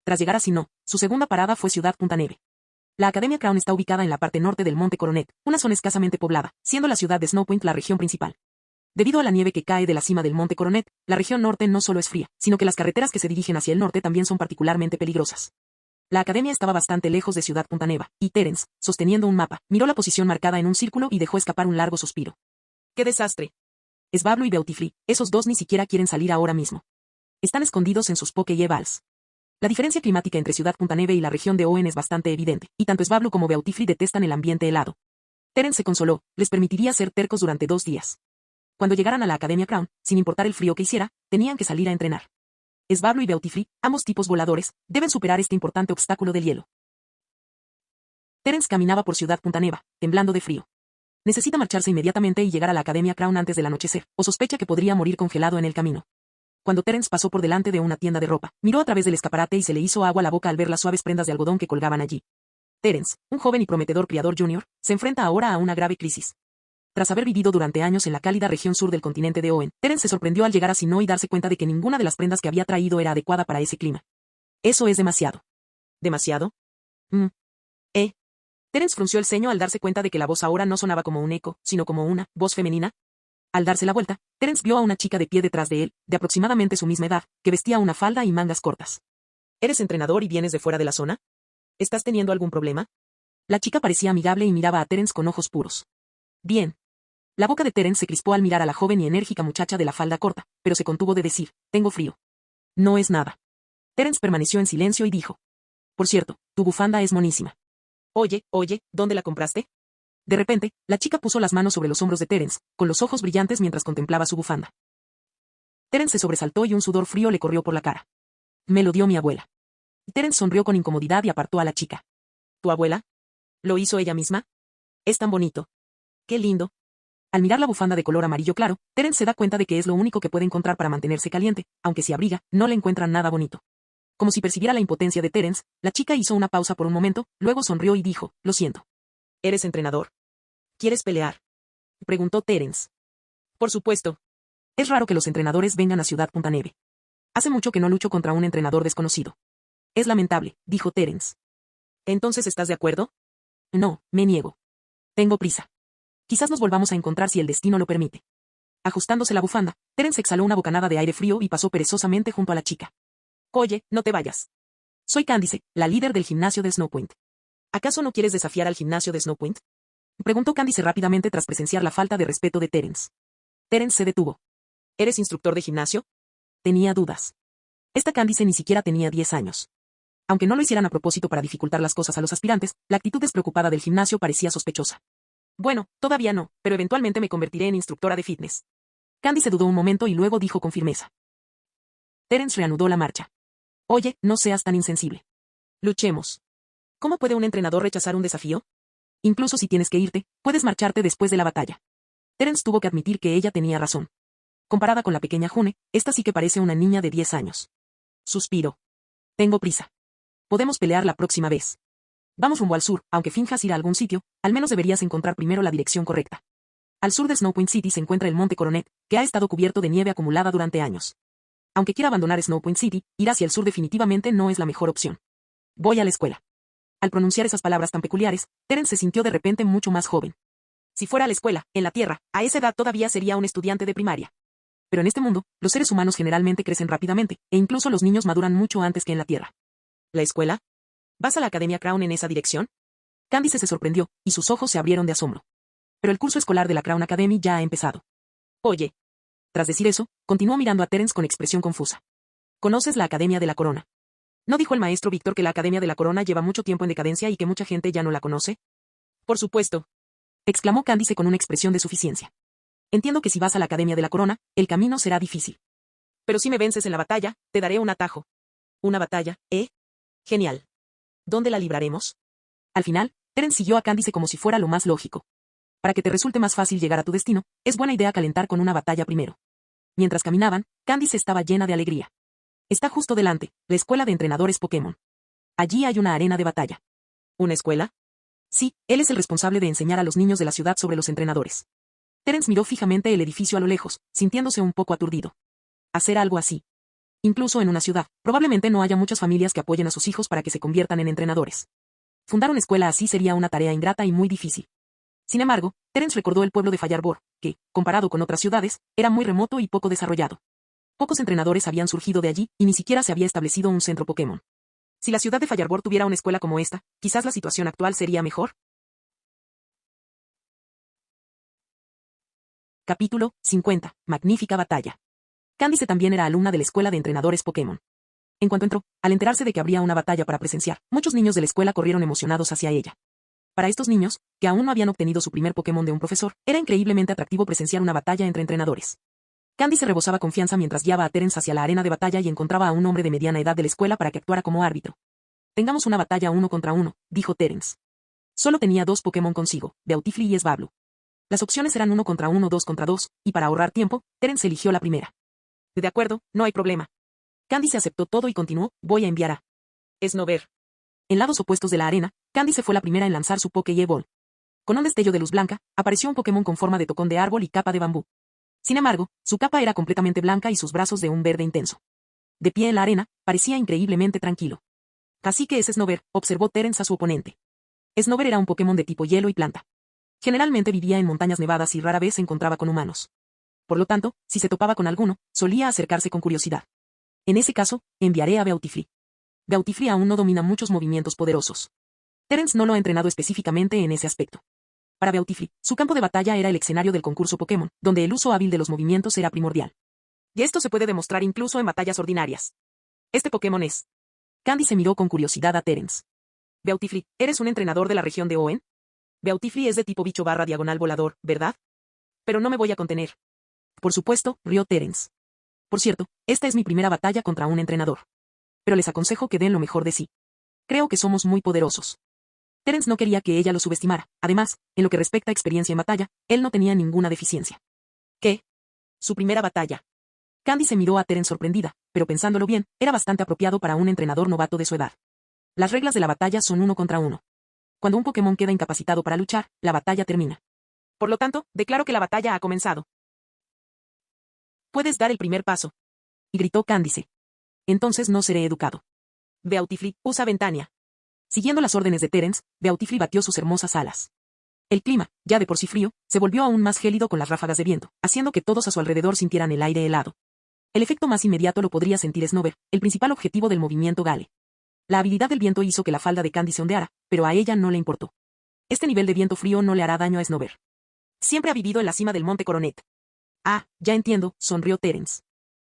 B: Tras llegar a Sinnoh, su segunda parada fue Ciudad Punta Neve. La Academia Crown está ubicada en la parte norte del Monte Coronet, una zona escasamente poblada, siendo la ciudad de Snow Point la región principal. Debido a la nieve que cae de la cima del Monte Coronet, la región norte no solo es fría, sino que las carreteras que se dirigen hacia el norte también son particularmente peligrosas. La academia estaba bastante lejos de Ciudad Punta Neva, y Terence, sosteniendo un mapa, miró la posición marcada en un círculo y dejó escapar un largo suspiro. ¡Qué desastre! Svablu y Beautifly, esos dos ni siquiera quieren salir ahora mismo. Están escondidos en sus Poké-Balls. La diferencia climática entre Ciudad Punta Neve y la región de Owen es bastante evidente, y tanto Svablu como Beautifly detestan el ambiente helado. Terence se consoló, les permitiría ser tercos durante 2 días. Cuando llegaran a la Academia Crown, sin importar el frío que hiciera, tenían que salir a entrenar. Svablu y Beautifly, ambos tipos voladores, deben superar este importante obstáculo del hielo. Terence caminaba por Ciudad Punta Neva, temblando de frío. Necesita marcharse inmediatamente y llegar a la Academia Crown antes del anochecer, o sospecha que podría morir congelado en el camino. Cuando Terence pasó por delante de una tienda de ropa, miró a través del escaparate y se le hizo agua a la boca al ver las suaves prendas de algodón que colgaban allí. Terence, un joven y prometedor criador junior, se enfrenta ahora a una grave crisis. Tras haber vivido durante años en la cálida región sur del continente de Owen, Terence se sorprendió al llegar a Sinnoh y darse cuenta de que ninguna de las prendas que había traído era adecuada para ese clima. Eso es demasiado. ¿Demasiado? Terence frunció el ceño al darse cuenta de que la voz ahora no sonaba como un eco, sino como una voz femenina. Al darse la vuelta, Terence vio a una chica de pie detrás de él, de aproximadamente su misma edad, que vestía una falda y mangas cortas. ¿Eres entrenador y vienes de fuera de la zona? ¿Estás teniendo algún problema? La chica parecía amigable y miraba a Terence con ojos puros. Bien. La boca de Terence se crispó al mirar a la joven y enérgica muchacha de la falda corta, pero se contuvo de decir, tengo frío. No es nada. Terence permaneció en silencio y dijo. Por cierto, tu bufanda es monísima. Oye, ¿dónde la compraste? De repente, la chica puso las manos sobre los hombros de Terence, con los ojos brillantes mientras contemplaba su bufanda. Terence se sobresaltó y un sudor frío le corrió por la cara. Me lo dio mi abuela. Terence sonrió con incomodidad y apartó a la chica. ¿Tu abuela? ¿Lo hizo ella misma? Es tan bonito. Qué lindo. Al mirar la bufanda de color amarillo claro, Terence se da cuenta de que es lo único que puede encontrar para mantenerse caliente, aunque si abriga, no le encuentra nada bonito. Como si percibiera la impotencia de Terence, la chica hizo una pausa por un momento, luego sonrió y dijo, lo siento. ¿Eres entrenador? ¿Quieres pelear? Preguntó Terence. Por supuesto. Es raro que los entrenadores vengan a Ciudad Punta Neve. Hace mucho que no lucho contra un entrenador desconocido. Es lamentable, dijo Terence. ¿Entonces estás de acuerdo? No, me niego. Tengo prisa. Quizás nos volvamos a encontrar si el destino lo permite. Ajustándose la bufanda, Terence exhaló una bocanada de aire frío y pasó perezosamente junto a la chica. Oye, no te vayas. Soy Candice, la líder del gimnasio de Snowpoint. ¿Acaso no quieres desafiar al gimnasio de Snowpoint? Preguntó Candice rápidamente tras presenciar la falta de respeto de Terence. Terence se detuvo. ¿Eres instructor de gimnasio? Tenía dudas. Esta Candice ni siquiera tenía 10 años. Aunque no lo hicieran a propósito para dificultar las cosas a los aspirantes, la actitud despreocupada del gimnasio parecía sospechosa. Bueno, todavía no, pero eventualmente me convertiré en instructora de fitness. Candice dudó un momento y luego dijo con firmeza. Terence reanudó la marcha. Oye, no seas tan insensible. Luchemos. ¿Cómo puede un entrenador rechazar un desafío? Incluso si tienes que irte, puedes marcharte después de la batalla. Terence tuvo que admitir que ella tenía razón. Comparada con la pequeña June, esta sí que parece una niña de 10 años. Suspiró. Tengo prisa. Podemos pelear la próxima vez. Vamos rumbo al sur, aunque finjas ir a algún sitio, al menos deberías encontrar primero la dirección correcta. Al sur de Snowpoint City se encuentra el Monte Coronet, que ha estado cubierto de nieve acumulada durante años. Aunque quiera abandonar Snowpoint City, ir hacia el sur definitivamente no es la mejor opción. Voy a la escuela. Al pronunciar esas palabras tan peculiares, Terence se sintió de repente mucho más joven. Si fuera a la escuela, en la Tierra, a esa edad todavía sería un estudiante de primaria. Pero en este mundo, los seres humanos generalmente crecen rápidamente, e incluso los niños maduran mucho antes que en la Tierra. ¿La escuela? ¿Vas a la Academia Crown en esa dirección? Candice se sorprendió, y sus ojos se abrieron de asombro. Pero el curso escolar de la Crown Academy ya ha empezado. Oye. Tras decir eso, continuó mirando a Terence con expresión confusa. ¿Conoces la Academia de la Corona? ¿No dijo el maestro Víctor que la Academia de la Corona lleva mucho tiempo en decadencia y que mucha gente ya no la conoce? Por supuesto. Exclamó Candice con una expresión de suficiencia. Entiendo que si vas a la Academia de la Corona, el camino será difícil. Pero si me vences en la batalla, te daré un atajo. ¿Una batalla, eh? Genial. ¿Dónde la libraremos? Al final, Terence siguió a Candice como si fuera lo más lógico. Para que te resulte más fácil llegar a tu destino, es buena idea calentar con una batalla primero. Mientras caminaban, Candice estaba llena de alegría. Está justo delante, la escuela de entrenadores Pokémon. Allí hay una arena de batalla. ¿Una escuela? Sí, él es el responsable de enseñar a los niños de la ciudad sobre los entrenadores. Terence miró fijamente el edificio a lo lejos, sintiéndose un poco aturdido. Hacer algo así. Incluso en una ciudad, probablemente no haya muchas familias que apoyen a sus hijos para que se conviertan en entrenadores. Fundar una escuela así sería una tarea ingrata y muy difícil. Sin embargo, Terence recordó el pueblo de Fallarbor, que, comparado con otras ciudades, era muy remoto y poco desarrollado. Pocos entrenadores habían surgido de allí, y ni siquiera se había establecido un centro Pokémon. Si la ciudad de Fallarbor tuviera una escuela como esta, quizás la situación actual sería mejor. Capítulo 50. Magnífica batalla. Candice también era alumna de la escuela de entrenadores Pokémon. En cuanto entró, al enterarse de que habría una batalla para presenciar, muchos niños de la escuela corrieron emocionados hacia ella. Para estos niños, que aún no habían obtenido su primer Pokémon de un profesor, era increíblemente atractivo presenciar una batalla entre entrenadores. Candice rebosaba confianza mientras guiaba a Terence hacia la arena de batalla y encontraba a un hombre de mediana edad de la escuela para que actuara como árbitro. Tengamos una batalla 1 contra 1, dijo Terence. Solo tenía 2 Pokémon consigo, Beautifly y Swablu. Las opciones eran 1 contra 1, 2 contra 2, y para ahorrar tiempo, Terence eligió la primera. De acuerdo, no hay problema. Candice aceptó todo y continuó, voy a enviar a Snover. En lados opuestos de la arena, Candice fue la primera en lanzar su Pokéball. Con un destello de luz blanca, apareció un Pokémon con forma de tocón de árbol y capa de bambú. Sin embargo, su capa era completamente blanca y sus brazos de un verde intenso. De pie en la arena, parecía increíblemente tranquilo. Así que es Snover, observó Terence a su oponente. Snover era un Pokémon de tipo hielo y planta. Generalmente vivía en montañas nevadas y rara vez se encontraba con humanos. Por lo tanto, si se topaba con alguno, solía acercarse con curiosidad. En ese caso, enviaré a Beautifly. Beautifly aún no domina muchos movimientos poderosos. Terence no lo ha entrenado específicamente en ese aspecto. Para Beautifly, su campo de batalla era el escenario del concurso Pokémon, donde el uso hábil de los movimientos era primordial. Y esto se puede demostrar incluso en batallas ordinarias. Este Pokémon es. Candice miró con curiosidad a Terence. Beautifly, ¿eres un entrenador de la región de Owen? Beautifly es de tipo bicho barra diagonal volador, ¿verdad? Pero no me voy a contener. Por supuesto, rió Terence. Por cierto, esta es mi primera batalla contra un entrenador. Pero les aconsejo que den lo mejor de sí. Creo que somos muy poderosos. Terence no quería que ella lo subestimara. Además, en lo que respecta a experiencia en batalla, él no tenía ninguna deficiencia. ¿Qué? Su primera batalla. Candice miró a Terence sorprendida, pero pensándolo bien, era bastante apropiado para un entrenador novato de su edad. Las reglas de la batalla son 1 contra 1. Cuando un Pokémon queda incapacitado para luchar, la batalla termina. Por lo tanto, declaro que la batalla ha comenzado. Puedes dar el primer paso. Y gritó Candice. Entonces no seré educado. Beautifly, usa Ventania. Siguiendo las órdenes de Terence, Beautifly batió sus hermosas alas. El clima, ya de por sí frío, se volvió aún más gélido con las ráfagas de viento, haciendo que todos a su alrededor sintieran el aire helado. El efecto más inmediato lo podría sentir Snover, el principal objetivo del movimiento Gale. La habilidad del viento hizo que la falda de Candice ondeara, pero a ella no le importó. Este nivel de viento frío no le hará daño a Snover. Siempre ha vivido en la cima del monte Coronet. Ah, ya entiendo, sonrió Terence.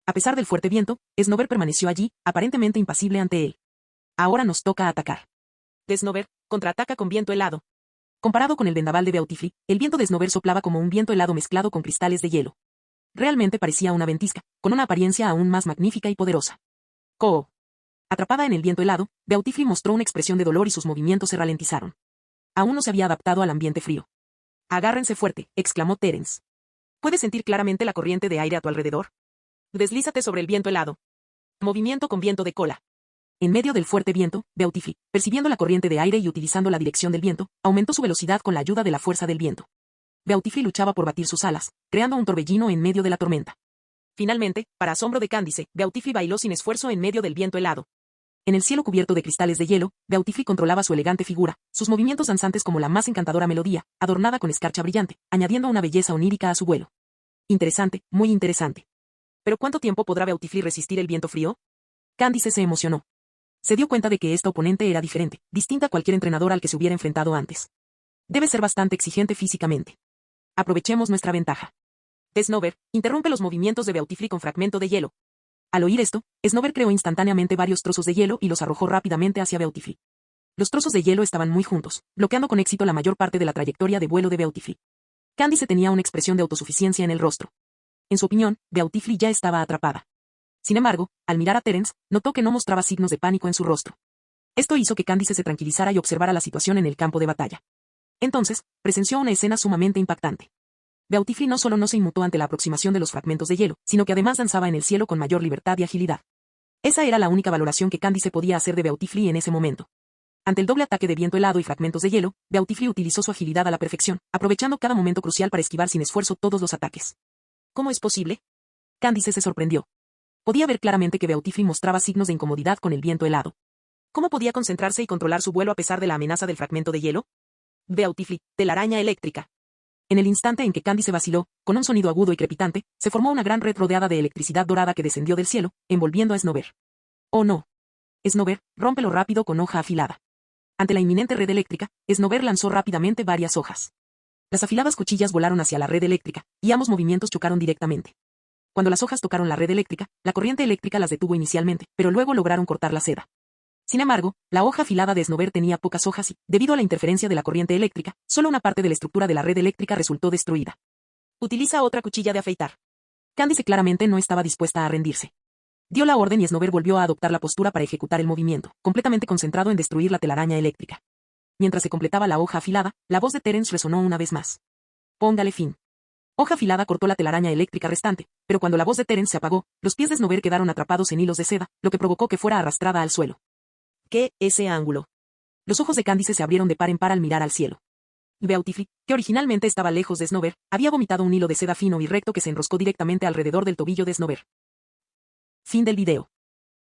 B: A pesar del fuerte viento, Snover permaneció allí, aparentemente impasible ante él. Ahora nos toca atacar. Snover, contraataca con viento helado. Comparado con el vendaval de Beautifly, el viento de Snover soplaba como un viento helado mezclado con cristales de hielo. Realmente parecía una ventisca, con una apariencia aún más magnífica y poderosa. ¡Coo! Atrapada en el viento helado, Beautifly mostró una expresión de dolor y sus movimientos se ralentizaron. Aún no se había adaptado al ambiente frío. Agárrense fuerte, exclamó Terence. ¿Puedes sentir claramente la corriente de aire a tu alrededor? Deslízate sobre el viento helado. Movimiento con viento de cola. En medio del fuerte viento, Beautifly, percibiendo la corriente de aire y utilizando la dirección del viento, aumentó su velocidad con la ayuda de la fuerza del viento. Beautifly luchaba por batir sus alas, creando un torbellino en medio de la tormenta. Finalmente, para asombro de Candice, Beautifly bailó sin esfuerzo en medio del viento helado. En el cielo cubierto de cristales de hielo, Beautifly controlaba su elegante figura, sus movimientos danzantes como la más encantadora melodía, adornada con escarcha brillante, añadiendo una belleza onírica a su vuelo. Interesante, muy interesante. ¿Pero cuánto tiempo podrá Beautifly resistir el viento frío? Candice se emocionó. Se dio cuenta de que esta oponente era diferente, distinta a cualquier entrenador al que se hubiera enfrentado antes. Debe ser bastante exigente físicamente. Aprovechemos nuestra ventaja. Snover, interrumpe los movimientos de Beautifly con fragmento de hielo. Al oír esto, Snover creó instantáneamente varios trozos de hielo y los arrojó rápidamente hacia Beautifly. Los trozos de hielo estaban muy juntos, bloqueando con éxito la mayor parte de la trayectoria de vuelo de Beautifly. Candice tenía una expresión de autosuficiencia en el rostro. En su opinión, Beautifly ya estaba atrapada. Sin embargo, al mirar a Terence, notó que no mostraba signos de pánico en su rostro. Esto hizo que Candice se tranquilizara y observara la situación en el campo de batalla. Entonces, presenció una escena sumamente impactante. Beautifly no solo no se inmutó ante la aproximación de los fragmentos de hielo, sino que además danzaba en el cielo con mayor libertad y agilidad. Esa era la única valoración que Candice podía hacer de Beautifly en ese momento. Ante el doble ataque de viento helado y fragmentos de hielo, Beautifly utilizó su agilidad a la perfección, aprovechando cada momento crucial para esquivar sin esfuerzo todos los ataques. ¿Cómo es posible? Candice se sorprendió. Podía ver claramente que Beautifly mostraba signos de incomodidad con el viento helado. ¿Cómo podía concentrarse y controlar su vuelo a pesar de la amenaza del fragmento de hielo? Beautifly, telaraña eléctrica. En el instante en que Candice vaciló, con un sonido agudo y crepitante, se formó una gran red rodeada de electricidad dorada que descendió del cielo, envolviendo a Snover. ¡Oh no! Snover, rómpelo rápido con hoja afilada. Ante la inminente red eléctrica, Snover lanzó rápidamente varias hojas. Las afiladas cuchillas volaron hacia la red eléctrica, y ambos movimientos chocaron directamente. Cuando las hojas tocaron la red eléctrica, la corriente eléctrica las detuvo inicialmente, pero luego lograron cortar la seda. Sin embargo, la hoja afilada de Snover tenía pocas hojas y, debido a la interferencia de la corriente eléctrica, solo una parte de la estructura de la red eléctrica resultó destruida. Utiliza otra cuchilla de afeitar. Candice claramente no estaba dispuesta a rendirse. Dio la orden y Snover volvió a adoptar la postura para ejecutar el movimiento, completamente concentrado en destruir la telaraña eléctrica. Mientras se completaba la hoja afilada, la voz de Terence resonó una vez más. Póngale fin. Hoja afilada cortó la telaraña eléctrica restante, pero cuando la voz de Terence se apagó, los pies de Snover quedaron atrapados en hilos de seda, lo que provocó que fuera arrastrada al suelo. ¿Qué ese ángulo? Los ojos de Candice se abrieron de par en par al mirar al cielo. Beautifly, que originalmente estaba lejos de Snover, había vomitado un hilo de seda fino y recto que se enroscó directamente alrededor del tobillo de Snover. Fin del video.